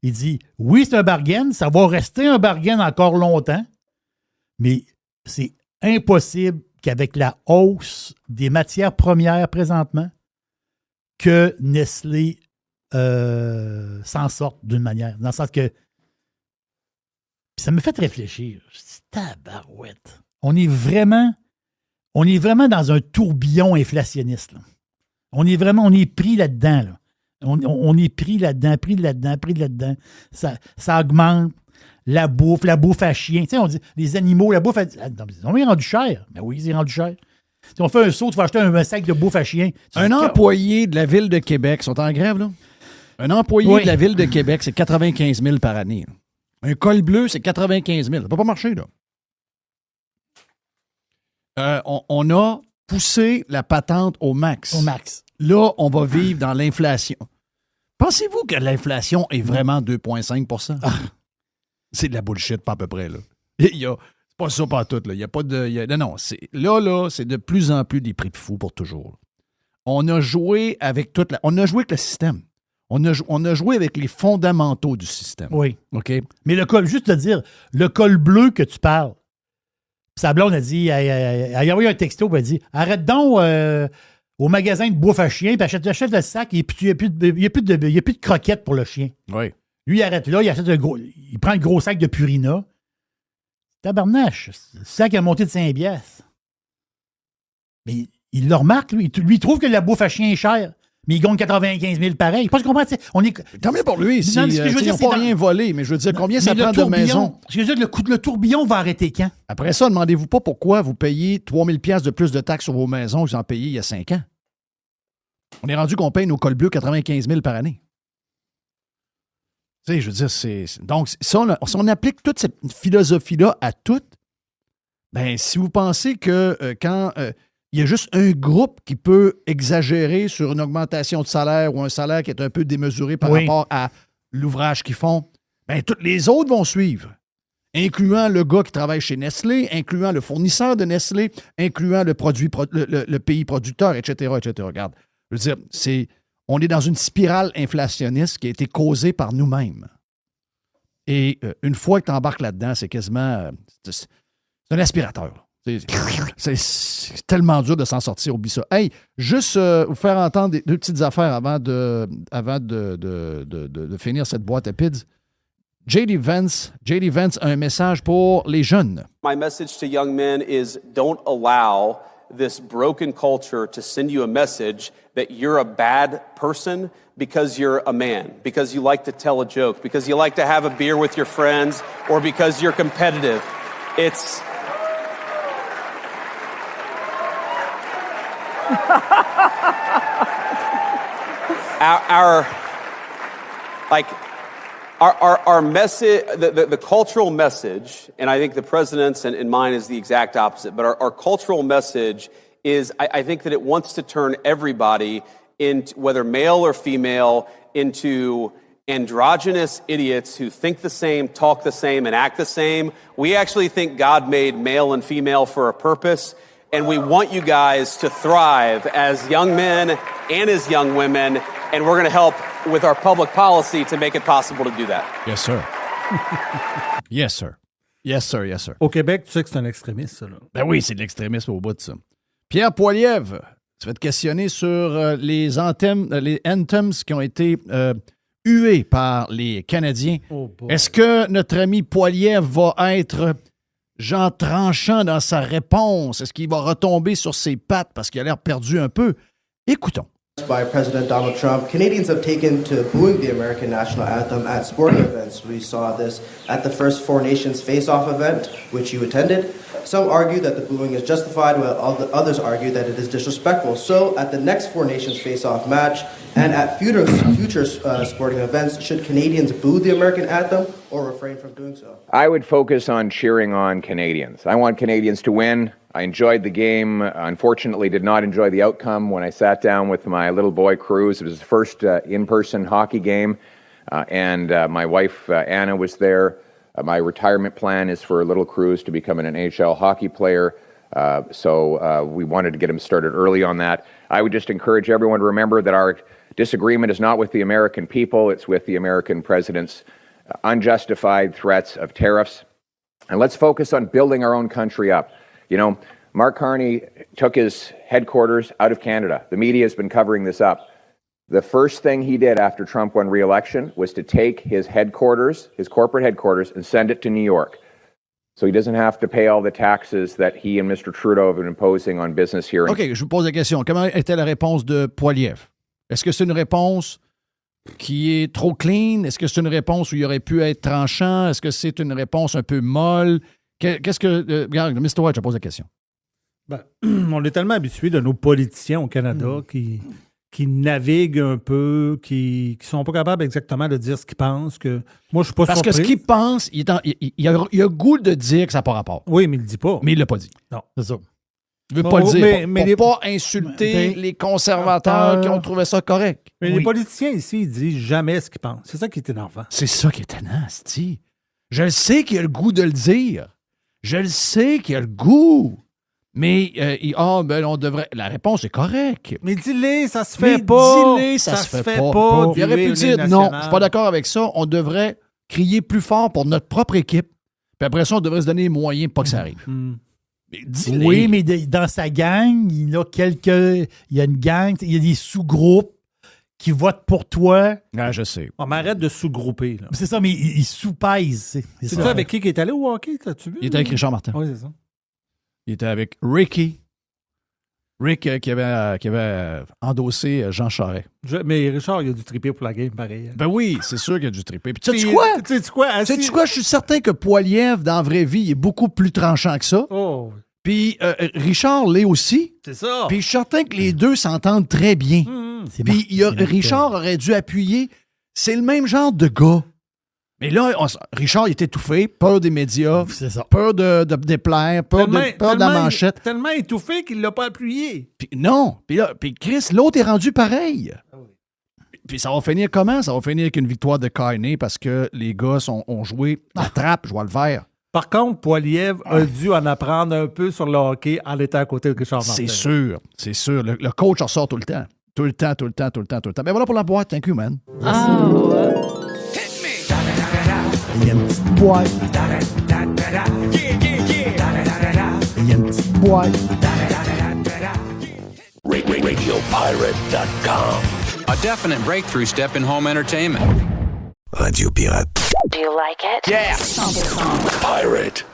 Il dit, oui, c'est un bargain, ça va rester un bargain encore longtemps, mais c'est impossible qu'avec la hausse des matières premières présentement, que Nestlé s'en sorte d'une manière. Dans le sens que ça me fait réfléchir. Je dis, tabarouette. On est vraiment dans un tourbillon inflationniste. Là. On est pris là-dedans. Là. On est pris là-dedans. Ça augmente. La bouffe à chien. Tu sais, on dit, les animaux, la bouffe à... On est rendu cher. Ben oui, c'est rendu cher. Si on fait un saut, tu vas acheter un sac de bouffe à chien. Un employé de la Ville de Québec, ils sont en grève, là? Un employé de la Ville de Québec, c'est 95 000 par année. Là. Un col bleu, c'est 95 000. Ça ne peut pas marcher, là. On a poussé la patente au max. Au max. Là, on va vivre dans l'inflation. Pensez-vous que l'inflation est vraiment 2,5 %? C'est de la bullshit, pas à peu près, là. C'est pas ça, pas tout, là. Il n'y a pas de... non, c'est de plus en plus des prix de fou pour toujours. On a joué avec on a joué avec le système. On a joué avec les fondamentaux du système. Oui. OK? Mais le col, juste te dire, le col bleu que tu parles, sa blonde a dit, elle a envoyé un texto, puis elle a dit, arrête donc au magasin de bouffe à chien, puis achète le sac, et puis il n'y a plus de croquettes pour le chien. Oui. Lui, il arrête là, il prend le gros sac de Purina. Tabarnache, le sac a monté de 5 piastres. Mais il le remarque, lui. Lui, il trouve que la bouffe à chien est chère. Mais il gagne 95 000 pareil. Pas ce qu'on comprend, on est... Tant mieux pour lui. Ce que je veux dire, ils n'ont pas rien volé, mais je veux dire, combien ça prend de maison? Ce que je veux dire, le tourbillon va arrêter quand? Après ça, demandez-vous pas pourquoi vous payez 3 000 $ de plus de taxes sur vos maisons que vous en payez il y a 5 ans. On est rendu qu'on paye nos cols bleus 95 000 par année. Tu sais, je veux dire, donc, si on applique toute cette philosophie-là à tout, ben, si vous pensez que quand il y a juste un groupe qui peut exagérer sur une augmentation de salaire ou un salaire qui est un peu démesuré par rapport à l'ouvrage qu'ils font, ben, toutes les autres vont suivre, incluant le gars qui travaille chez Nestlé, incluant le fournisseur de Nestlé, incluant le pays producteur, etc., etc. Regarde, je veux dire, on est dans une spirale inflationniste qui a été causée par nous-mêmes. Et une fois que tu embarques là-dedans, c'est quasiment... c'est un aspirateur. C'est tellement dur de s'en sortir, oublie ça. Hey, juste vous faire entendre deux petites affaires avant de finir cette boîte à pids. J.D. Vance a un message pour les jeunes. My message to young men is don't allow this broken culture to send you a message that you're a bad person because you're a man, because you like to tell a joke, because you like to have a beer with your friends, or because you're competitive. Our message, the cultural message, and I think the president's and mine is the exact opposite, but our cultural message is, I think that it wants to turn everybody, into, whether male or female, into androgynous idiots who think the same, talk the same, and act the same. We actually think God made male and female for a purpose, and we want you guys to thrive as young men and as young women, and we're going to help with our public policy to make it possible to do that. Yes, sir. Yes, sir. Yes, sir. Yes, sir. Au Québec, tu sais que c'est un extrémiste, ça. Là. Ben oui, c'est de l'extrémisme au bout de ça. Pierre Poilievre, tu vas te questionner sur les anthems qui ont été hués par les Canadiens. Oh Est-ce que notre ami Poilievre va être genre tranchant dans sa réponse? Est-ce qu'il va retomber sur ses pattes parce qu'il a l'air perdu un peu? Écoutons. By President Donald Trump, Canadians have taken to booing the American national anthem at sporting events. We saw this at the first Four Nations face-off event, which you attended. Some argue that the booing is justified, while others argue that it is disrespectful. So, at the next Four Nations face-off match and at future sporting events, should Canadians boo the American anthem or refrain from doing so? I would focus on cheering on Canadians. I want Canadians to win. I enjoyed the game. Unfortunately, did not enjoy the outcome when I sat down with my little boy, Cruz. It was his first in-person hockey game, and my wife, Anna, was there. My retirement plan is for little Cruz to become an NHL hockey player, so we wanted to get him started early on that. I would just encourage everyone to remember that our disagreement is not with the American people, it's with the American president's unjustified threats of tariffs. And let's focus on building our own country up. You know, Mark Carney took his headquarters out of Canada. The media has been covering this up. The first thing he did after Trump won re-election was to take his headquarters, his corporate headquarters, and send it to New York. So he doesn't have to pay all the taxes that he and Mr. Trudeau have been imposing on business here. OK, je vous pose la question. Comment était la réponse de Poilievre? Est-ce que c'est une réponse qui est trop clean? Est-ce que c'est une réponse où il aurait pu être tranchant? Est-ce que c'est une réponse un peu molle? Qu'est-ce que... regarde, Mr. White, je pose la question. Ben, on est tellement habitués de nos politiciens au Canada qui naviguent un peu, qui sont pas capables exactement de dire ce qu'ils pensent. Que moi, je suis pas Parce surpris. que ce qu'il pense, il a goût de dire que ça n'a pas rapport. Oui, mais il le dit pas. Mais il l'a pas dit. Non. C'est ça. Il veut pas le dire. Pour pas insulter les conservateurs qui ont trouvé ça correct. Mais les politiciens ici, ils disent jamais ce qu'ils pensent. C'est ça qui est énervant. C'est ça qui est étonnant, Steve. Je le sais qu'il a le goût de le dire. Je le sais qu'il a le goût. Mais, ben, on devrait. La réponse est correcte. Mais dis-le, ça se fait pas. Dis-le, ça se fait pas. Il aurait pu dire non, je suis pas d'accord avec ça. On devrait crier plus fort pour notre propre équipe. Puis après ça, on devrait se donner les moyens pour pas que ça arrive. Mais oui, mais dans sa gang, il y a une gang, il y a des sous-groupes qui votent pour toi. Ah, je sais. On m'arrête de sous-grouper. Là. C'est ça, mais ils sous-pèsent. C'est ça avec qui est allé au hockey, t'as-tu vu? Il était avec Richard Martin. Oui, c'est ça. Il était avec Ricky. Rick qui avait endossé Jean Charest. Mais Richard, il a dû triper pour la game, pareil. Ben oui, c'est sûr qu'il a dû triper. Puis sais-tu quoi? Sais-tu quoi? Je suis certain que Poilievre, dans la vraie vie, il est beaucoup plus tranchant que ça. Oh. Puis Richard l'est aussi. C'est ça. Puis je suis certain que les deux s'entendent très bien. Puis Richard aurait dû appuyer. C'est le même genre de gars. Mais là, Richard il est étouffé, peur des médias, peur de déplaire, peur de la manchette. Tellement étouffé qu'il ne l'a pas appuyé. Puis non. Puis Chris, l'autre est rendu pareil. Puis ça va finir comment? Ça va finir avec une victoire de Carney parce que les gars ont joué la trappe, je vois le vert. Par contre, Poilievre a dû en apprendre un peu sur le hockey en étant à côté de Richard Martin. C'est sûr. Le coach en sort tout le temps. Tout le temps. Ben voilà pour la boîte. Thank you, man. Il y a une petite boîte. Il y a une petite boîte. RadioPirate.com. A definite breakthrough step in home entertainment. Radio Pirate. Do you like it? Yeah. 100%. Pirate.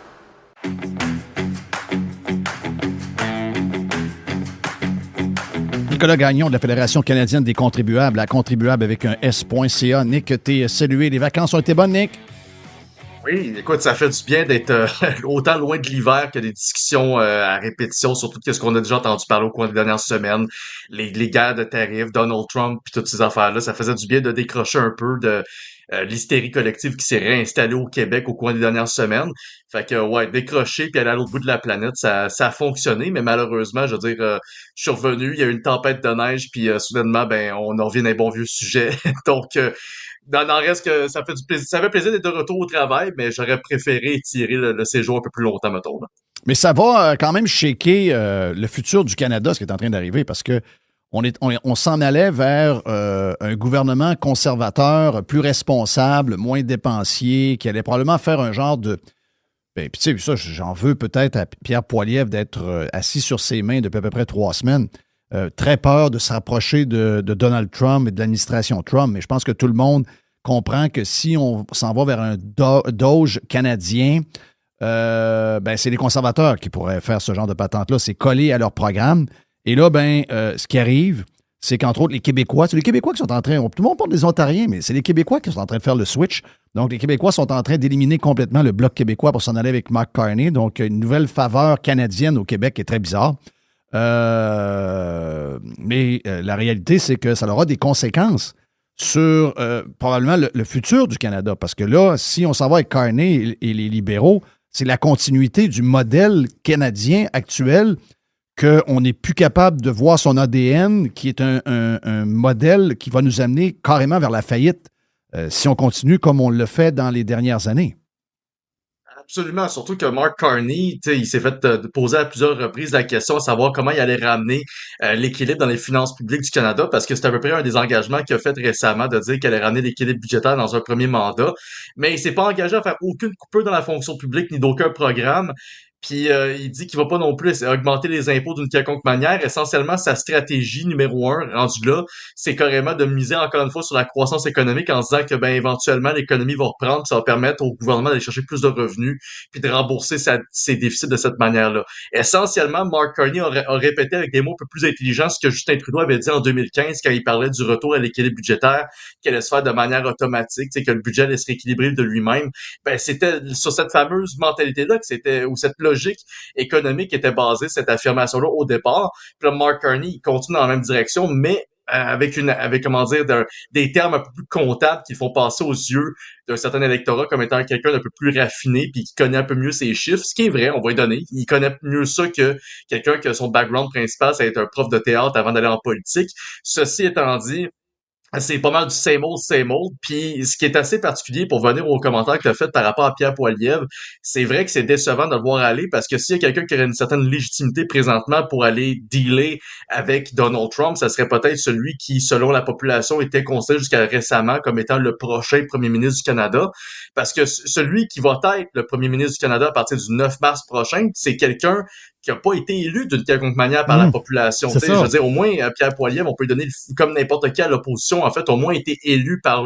Nicolas Gagnon de la Fédération canadienne des contribuables, à contribuable avec un S.ca. Nick, t'es salué. Les vacances ont été bonnes, Nick? Oui, écoute, ça fait du bien d'être autant loin de l'hiver que des discussions à répétition sur tout ce qu'on a déjà entendu parler au cours des dernières semaines, les guerres de tarifs, Donald Trump, puis toutes ces affaires-là. Ça faisait du bien de décrocher un peu de l'hystérie collective qui s'est réinstallée au Québec au cours des dernières semaines. Fait que, ouais, décrocher puis aller à l'autre bout de la planète, ça a fonctionné, mais malheureusement, je veux dire, je suis revenu, il y a eu une tempête de neige, puis soudainement, ben, on en revient d'un bon vieux sujet. Donc, n'en reste que ça fait du plaisir. Ça fait plaisir d'être de retour au travail, mais j'aurais préféré étirer le séjour un peu plus longtemps, mettons. Là. Mais ça va quand même shaker le futur du Canada, ce qui est en train d'arriver, parce que on s'en allait vers un gouvernement conservateur, plus responsable, moins dépensier, qui allait probablement faire un genre de... Ben, puis tu sais, ça, j'en veux peut-être à Pierre Poilievre d'être assis sur ses mains depuis à peu près 3 semaines. Très peur de se rapprocher de Donald Trump et de l'administration Trump, mais je pense que tout le monde comprend que si on s'en va vers un Doge canadien, ben c'est les conservateurs qui pourraient faire ce genre de patente-là, c'est coller à leur programme. Et là, ben, ce qui arrive, c'est qu'entre autres, les Québécois, c'est les Québécois qui sont en train, tout le monde parle des Ontariens, mais c'est les Québécois qui sont en train de faire le switch. Donc, les Québécois sont en train d'éliminer complètement le Bloc québécois pour s'en aller avec Mark Carney. Donc, une nouvelle faveur canadienne au Québec qui est très bizarre. Mais la réalité, c'est que ça aura des conséquences sur probablement le futur du Canada. Parce que là, si on s'en va avec Carney et les libéraux, c'est la continuité du modèle canadien actuel qu'on n'est plus capable de voir son ADN, qui est un modèle qui va nous amener carrément vers la faillite si on continue comme on le fait dans les dernières années. Absolument, surtout que Mark Carney, il s'est fait poser à plusieurs reprises la question à savoir comment il allait ramener l'équilibre dans les finances publiques du Canada, parce que c'est à peu près un des engagements qu'il a fait récemment de dire qu'il allait ramener l'équilibre budgétaire dans un premier mandat, mais il s'est pas engagé à faire aucune coupure dans la fonction publique ni d'aucun programme. Puis il dit qu'il va pas non plus augmenter les impôts d'une quelconque manière. Essentiellement, sa stratégie numéro 1, rendue là, c'est carrément de miser encore une fois sur la croissance économique en se disant que ben éventuellement l'économie va reprendre, puis ça va permettre au gouvernement d'aller chercher plus de revenus, puis de rembourser ses déficits de cette manière-là. Essentiellement, Mark Carney a répété avec des mots un peu plus intelligents ce que Justin Trudeau avait dit en 2015 quand il parlait du retour à l'équilibre budgétaire, qui allait se faire de manière automatique, que le budget allait se rééquilibrer de lui-même. Ben c'était sur cette fameuse mentalité-là que c'était, ou cette logique économique était basée, cette affirmation-là au départ. Puis là, Mark Carney, il continue dans la même direction, mais avec comment dire, des termes un peu plus comptables qui font passer aux yeux d'un certain électorat comme étant quelqu'un d'un peu plus raffiné puis qui connaît un peu mieux ses chiffres, ce qui est vrai, on va lui donner. Il connaît mieux ça que quelqu'un que son background principal, c'est être un prof de théâtre avant d'aller en politique. Ceci étant dit, c'est pas mal du same old. Puis ce qui est assez particulier pour venir aux commentaires que tu as fait par rapport à Pierre Poilievre, c'est vrai que c'est décevant de le voir aller parce que s'il y a quelqu'un qui aurait une certaine légitimité présentement pour aller dealer avec Donald Trump, ça serait peut-être celui qui, selon la population, était considéré jusqu'à récemment comme étant le prochain premier ministre du Canada. Parce que celui qui va être le premier ministre du Canada à partir du 9 mars prochain, c'est quelqu'un qui n'a pas été élu d'une quelconque manière par la population. Je veux dire, au moins, Pierre Poilievre, on peut lui donner, comme n'importe qui à l'opposition, en fait, au moins été élu par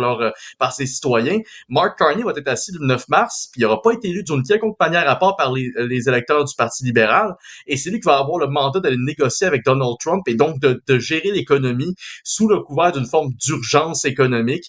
ses citoyens. Mark Carney va être assis le 9 mars, puis il n'aura pas été élu d'une quelconque manière à part par les électeurs du Parti libéral. Et c'est lui qui va avoir le mandat d'aller négocier avec Donald Trump et donc de gérer l'économie sous le couvert d'une forme d'urgence économique.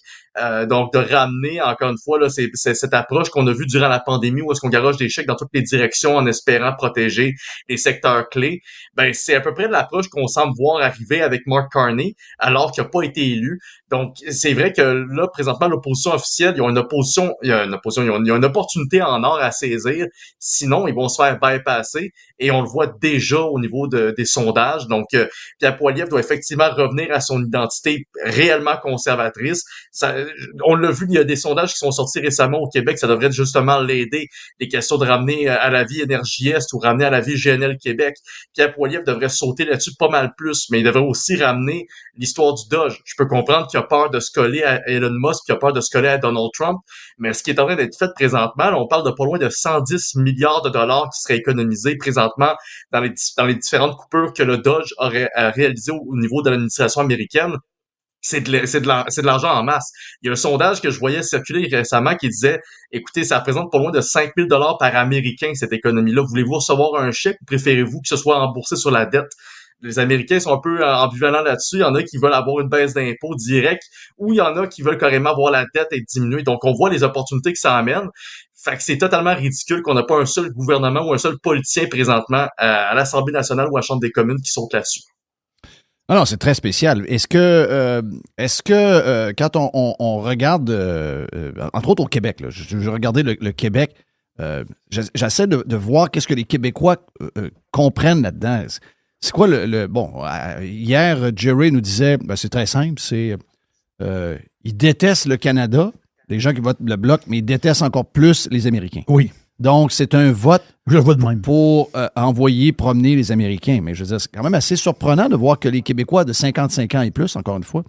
Donc, de ramener, encore une fois, là, c'est cette approche qu'on a vue durant la pandémie où est-ce qu'on garoche des chèques dans toutes les directions en espérant protéger les secteurs clés. Ben, c'est à peu près l'approche qu'on semble voir arriver avec Mark Carney, alors qu'il n'a pas été élu. Donc, c'est vrai que là, présentement, l'opposition officielle, il y a une opportunité en or à saisir. Sinon, ils vont se faire bypasser. Et on le voit déjà au niveau des sondages. Donc, Pierre Poilievre doit effectivement revenir à son identité réellement conservatrice. On l'a vu, il y a des sondages qui sont sortis récemment au Québec. Ça devrait justement l'aider. Les questions de ramener à la vie Énergie Est ou ramener à la vie GNL Québec. Pierre Poilievre devrait sauter là-dessus pas mal plus, mais il devrait aussi ramener l'histoire du Doge. Je peux comprendre qu'il a peur de se coller à Elon Musk, qu'il a peur de se coller à Donald Trump, mais ce qui est en train d'être fait présentement, là, on parle de pas loin de 110 milliards de dollars qui seraient économisés présentement dans les différentes coupures que le Doge aurait réalisées au niveau de l'administration américaine. C'est de l'argent en masse. Il y a un sondage que je voyais circuler récemment qui disait, écoutez, ça représente pas loin de 5 000 $ par Américain, cette économie-là. Voulez-vous recevoir un chèque ou préférez-vous que ce soit remboursé sur la dette? les Américains sont un peu ambivalents là-dessus. Il y en a qui veulent avoir une baisse d'impôts directe, ou il y en a qui veulent carrément voir la dette être diminuée. Donc, on voit les opportunités que ça amène. Fait que c'est totalement ridicule qu'on n'a pas un seul gouvernement ou un seul politicien présentement à l'Assemblée nationale ou à la Chambre des communes qui saute là-dessus. Non, c'est très spécial. Est-ce que quand on regarde, entre autres au Québec, là, je regardais le Québec, j'essaie de voir qu'est-ce que les Québécois comprennent là-dedans. C'est quoi hier, Jerry nous disait, c'est très simple, ils détestent le Canada, les gens qui votent le Bloc, mais ils détestent encore plus les Américains. Oui. Donc, c'est un vote je le vois de même. Pour envoyer promener les Américains. Mais je veux dire, c'est quand même assez surprenant de voir que les Québécois de 55 ans et plus, encore une fois,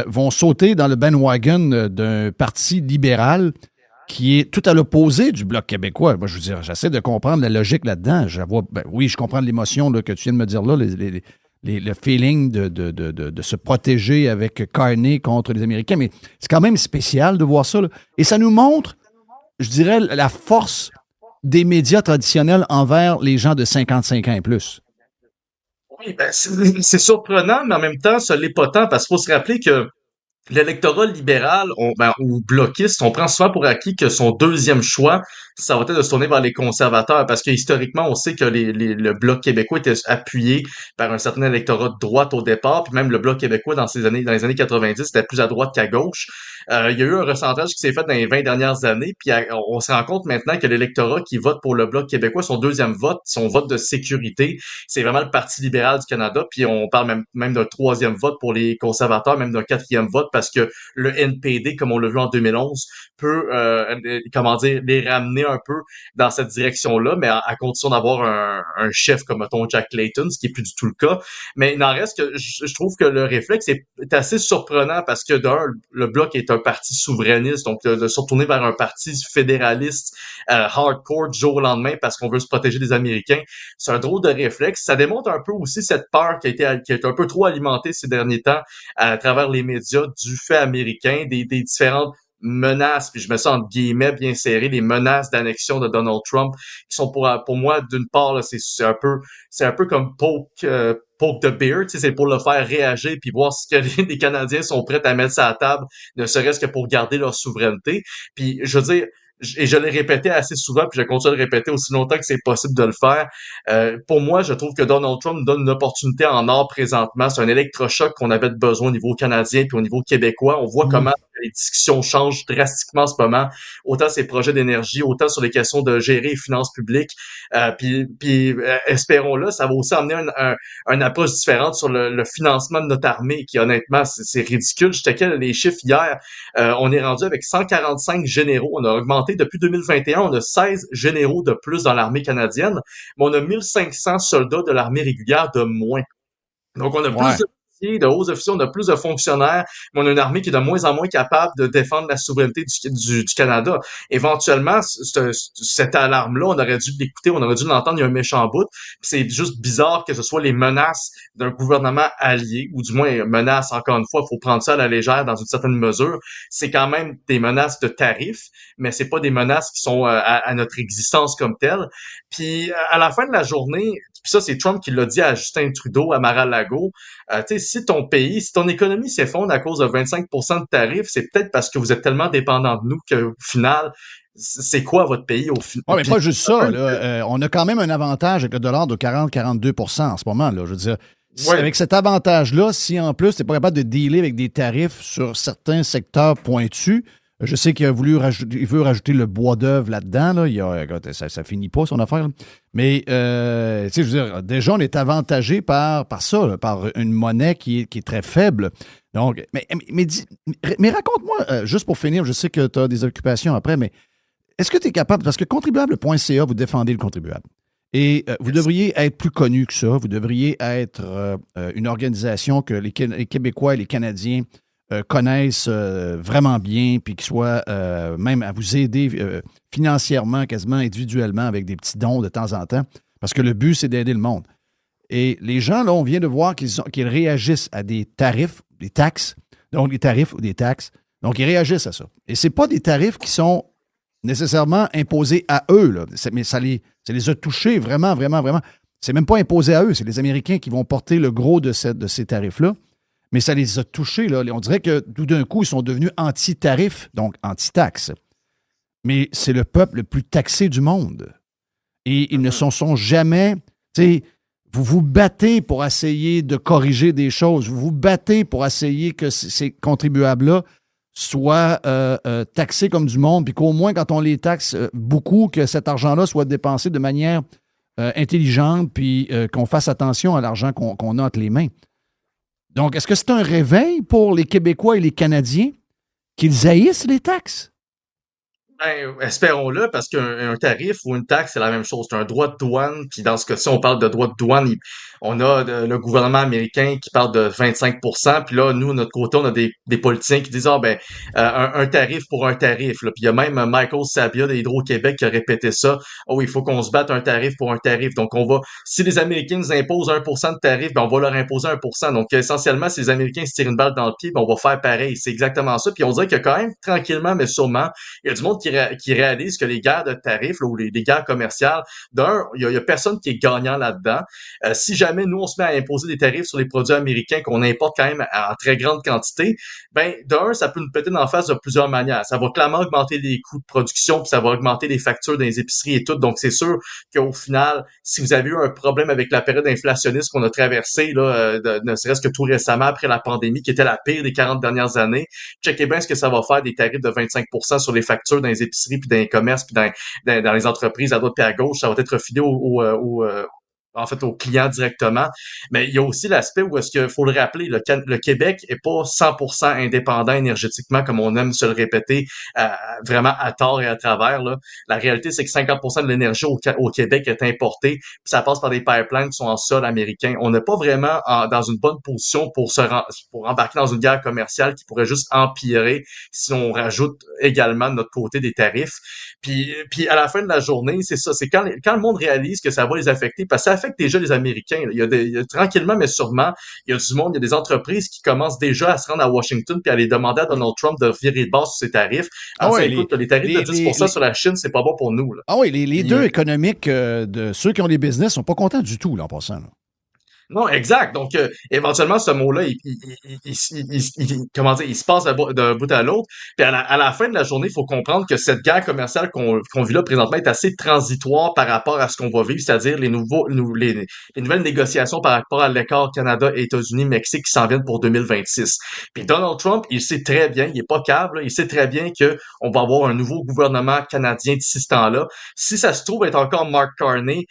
vont sauter dans le bandwagon d'un parti libéral qui est tout à l'opposé du Bloc québécois. Moi, je veux dire, j'essaie de comprendre la logique là-dedans. Oui, je comprends l'émotion là, que tu viens de me dire là, le feeling de se protéger avec Carney contre les Américains, mais c'est quand même spécial de voir ça. Là. Et ça nous montre, je dirais, la force des médias traditionnels envers les gens de 55 ans et plus. Oui, c'est surprenant, mais en même temps, ça l'est pas tant, parce qu'il faut se rappeler que l'électorat libéral ou bloquiste, on prend souvent pour acquis que son deuxième choix, ça va être de se tourner vers les conservateurs, parce que historiquement, on sait que le Bloc québécois était appuyé par un certain électorat de droite au départ, puis même le Bloc québécois dans les années 90, c'était plus à droite qu'à gauche. Il y a eu un recentrage qui s'est fait dans les 20 dernières années, puis on se rend compte maintenant que l'électorat qui vote pour le Bloc québécois, son deuxième vote, son vote de sécurité, c'est vraiment le Parti libéral du Canada, puis on parle même d'un troisième vote pour les conservateurs, même d'un quatrième vote, parce que le NPD, comme on l'a vu en 2011, peut, les ramener un peu dans cette direction-là, mais à condition d'avoir un chef comme, mettons, Jack Layton, ce qui est plus du tout le cas. Mais il en reste que je trouve que le réflexe est assez surprenant parce que le Bloc est un parti souverainiste, donc de se retourner vers un parti fédéraliste hardcore du jour au lendemain parce qu'on veut se protéger des Américains, c'est un drôle de réflexe. Ça démontre un peu aussi cette peur qui a été un peu trop alimentée ces derniers temps à travers les médias du fait américain, des différentes menaces, puis je mets ça entre guillemets bien serré, les menaces d'annexion de Donald Trump, qui sont pour moi, d'une part, là, c'est un peu comme poke the bear, tu sais, c'est pour le faire réagir puis voir si que les Canadiens sont prêts à mettre ça à la table, ne serait-ce que pour garder leur souveraineté. Puis je veux dire, et je l'ai répété assez souvent, puis je continue de le répéter aussi longtemps que c'est possible de le faire. Pour moi, je trouve que Donald Trump nous donne une opportunité en or présentement. C'est un électrochoc qu'on avait besoin au niveau canadien puis au niveau québécois. On voit comment les discussions changent drastiquement en ce moment, autant ces projets d'énergie, autant sur les questions de gérer les finances publiques. Puis espérons-le, ça va aussi amener un approche différente sur le financement de notre armée, qui honnêtement, c'est ridicule. Je checkais les chiffres hier. On est rendu avec 145 généraux. On a augmenté depuis 2021. On a 16 généraux de plus dans l'armée canadienne, mais on a 1500 soldats de l'armée régulière de moins. Donc, on a plus de hauts officiers, on a plus de fonctionnaires, mais on a une armée qui est de moins en moins capable de défendre la souveraineté du Canada. Éventuellement, cette alarme-là, on aurait dû l'écouter, on aurait dû l'entendre, il y a un méchant bout. C'est juste bizarre que ce soit les menaces d'un gouvernement allié, ou du moins menaces, encore une fois, il faut prendre ça à la légère dans une certaine mesure. C'est quand même des menaces de tarifs, mais c'est pas des menaces qui sont à notre existence comme telle. Puis à la fin de la journée, puis ça, c'est Trump qui l'a dit à Justin Trudeau, à Mar-a-Lago. Tu sais, si ton économie s'effondre à cause de 25% de tarifs, c'est peut-être parce que vous êtes tellement dépendant de nous qu'au final, c'est quoi votre pays au final? Oui, mais pas juste ça. Là, on a quand même un avantage avec le dollar de 40-42% en ce moment. Là. Je veux dire, avec cet avantage-là, si en plus, tu n'es pas capable de dealer avec des tarifs sur certains secteurs pointus, je sais qu'il veut rajouter le bois d'œuvre là-dedans. Là. Ça finit pas, son affaire. Là. Mais, tu sais, je veux dire, déjà, on est avantagé par ça, là, par une monnaie qui est très faible. Donc, mais raconte-moi, juste pour finir, je sais que tu as des occupations après, mais est-ce que tu es capable, parce que contribuable.ca, vous défendez le contribuable. Et vous devriez être plus connu que ça. Vous devriez être une organisation que les Québécois et les Canadiens connaissent vraiment bien, puis qu'ils soient même à vous aider financièrement, quasiment individuellement, avec des petits dons de temps en temps, parce que le but, c'est d'aider le monde. Et les gens, là, on vient de voir qu'ils réagissent à des tarifs, des taxes, donc des tarifs ou des taxes, donc ils réagissent à ça. Et c'est pas des tarifs qui sont nécessairement imposés à eux, là, mais ça les a touchés vraiment, vraiment, vraiment. C'est même pas imposé à eux. C'est les Américains qui vont porter le gros de ces tarifs-là. Mais ça les a touchés. Là. On dirait que tout d'un coup, ils sont devenus anti-tarifs, donc anti-taxes. Mais c'est le peuple le plus taxé du monde. Et ils ne sont jamais... Vous vous battez pour essayer de corriger des choses. Vous vous battez pour essayer que ces contribuables-là soient taxés comme du monde, puis qu'au moins, quand on les taxe beaucoup, que cet argent-là soit dépensé de manière intelligente, puis qu'on fasse attention à l'argent qu'on a entre les mains. Donc, est-ce que c'est un réveil pour les Québécois et les Canadiens qu'ils haïssent les taxes? Ben, espérons-le, parce qu'un tarif ou une taxe, c'est la même chose. C'est un droit de douane, puis dans ce cas-ci, on parle de droit de douane. On a le gouvernement américain qui parle de 25%, puis là, nous, de notre côté, on a des politiciens qui disent un tarif pour un tarif. Là. Puis il y a même Michael Sabia de Hydro-Québec qui a répété ça. Oh, il faut qu'on se batte un tarif pour un tarif. Donc, si les Américains nous imposent 1% de tarif, ben on va leur imposer 1%. Donc, essentiellement, si les Américains se tirent une balle dans le pied, ben on va faire pareil. C'est exactement ça. Puis on dirait que quand même, tranquillement, mais sûrement, il y a du monde qui réalise que les guerres de tarifs là, ou les guerres commerciales, il y a personne qui est gagnant là-dedans. Si jamais nous, on se met à imposer des tarifs sur les produits américains qu'on importe quand même en très grande quantité, ben, ça peut nous péter dans la face de plusieurs manières. Ça va clairement augmenter les coûts de production, puis ça va augmenter les factures dans les épiceries et tout. Donc, c'est sûr qu'au final, si vous avez eu un problème avec la période inflationniste qu'on a traversée, là, ne serait-ce que tout récemment après la pandémie, qui était la pire des 40 dernières années, checkez bien ce que ça va faire des tarifs de 25% sur les factures dans les épiceries, puis dans les commerces, puis dans les entreprises à droite et à gauche. Ça va être refilé aux clients directement. Mais il y a aussi l'aspect où est-ce qu'il faut le rappeler, le Québec est pas 100% indépendant énergétiquement, comme on aime se le répéter, vraiment à tort et à travers. Là. La réalité, c'est que 50% de l'énergie au Québec est importée, puis ça passe par des pipelines qui sont en sol américain. On n'est pas vraiment dans une bonne position pour embarquer dans une guerre commerciale qui pourrait juste empirer si on rajoute également de notre côté des tarifs. Puis à la fin de la journée, c'est ça, c'est quand le monde réalise que ça va les affecter, parce que ça affecte déjà les Américains. Là. Il y a tranquillement, mais sûrement, il y a du monde, il y a des entreprises qui commencent déjà à se rendre à Washington puis à aller demander à Donald Trump de virer de base sur ses tarifs. Écoute, les tarifs de 10% sur la Chine, c'est pas bon pour nous. Là. Ah oui, les deux économiques de ceux qui ont des business sont pas contents du tout, là, en passant. Là. Non, exact. Donc, éventuellement, ce mot-là, il se passe d'un bout à l'autre. Puis à la fin de la journée, il faut comprendre que cette guerre commerciale qu'on vit là présentement est assez transitoire par rapport à ce qu'on va vivre, c'est-à-dire les nouvelles négociations par rapport à l'accord Canada, États-Unis, Mexique qui s'en viennent pour 2026. Puis Donald Trump, il sait très bien, il est pas câble, il sait très bien que on va avoir un nouveau gouvernement canadien d'ici ce temps-là. Si ça se trouve être encore Mark Carney,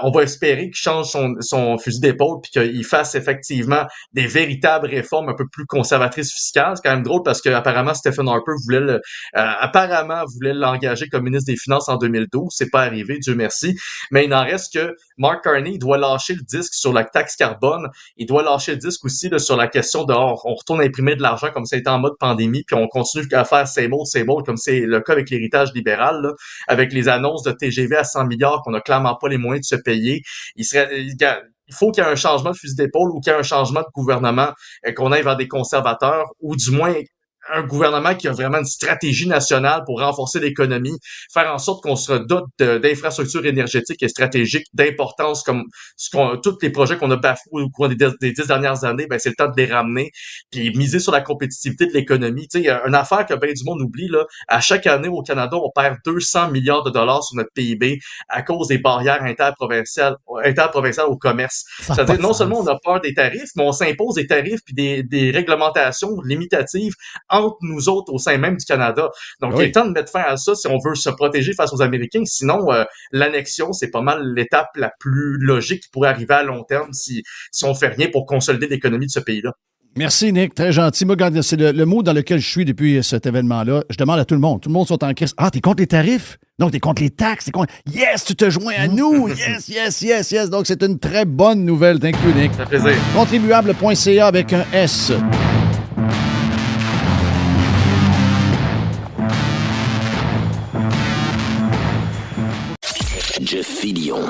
on va espérer qu'il change son fusil d'épaule puis qu'il fasse effectivement des véritables réformes un peu plus conservatrices fiscales. C'est quand même drôle parce que apparemment Stephen Harper voulait l'engager comme ministre des Finances en 2012. C'est pas arrivé, Dieu merci. Mais il n'en reste que Mark Carney, il doit lâcher le disque sur la taxe carbone. Il doit lâcher le disque aussi là, sur la question de on retourne à imprimer de l'argent comme ça a été en mode pandémie, puis on continue à faire same old, comme c'est le cas avec l'héritage libéral, là, avec les annonces de TGV à 100 milliards qu'on n'a clairement pas les moyens de se payer. Il faut qu'il y ait un changement de fusil d'épaule ou qu'il y ait un changement de gouvernement, qu'on aille vers des conservateurs ou du moins un gouvernement qui a vraiment une stratégie nationale pour renforcer l'économie, faire en sorte qu'on se dote d'infrastructures énergétiques et stratégiques d'importance comme tous les projets qu'on a bafoués au cours des 10 dernières années, ben c'est le temps de les ramener puis miser sur la compétitivité de l'économie. Tu sais, il y a une affaire que bien du monde oublie, là. À chaque année au Canada, on perd 200 milliards de dollars sur notre PIB à cause des barrières interprovinciales au commerce. C'est-à-dire, non seulement on a peur des tarifs, mais on s'impose des tarifs puis des réglementations limitatives entre nous autres au sein même du Canada. Donc, il est temps de mettre fin à ça si on veut se protéger face aux Américains. Sinon, l'annexion, c'est pas mal l'étape la plus logique qui pourrait arriver à long terme si on fait rien pour consolider l'économie de ce pays-là. Merci, Nick. Très gentil. Moi, c'est le mot dans lequel je suis depuis cet événement-là. Je demande à tout le monde. Tout le monde sont en crise. Ah, t'es contre les tarifs? Donc, t'es contre les taxes? T'es contre... Yes, tu te joins à nous! Yes. Donc, c'est une très bonne nouvelle. Thank you, Nick. Ça fait plaisir. Contribuable.ca avec un S. Jeff Fillion.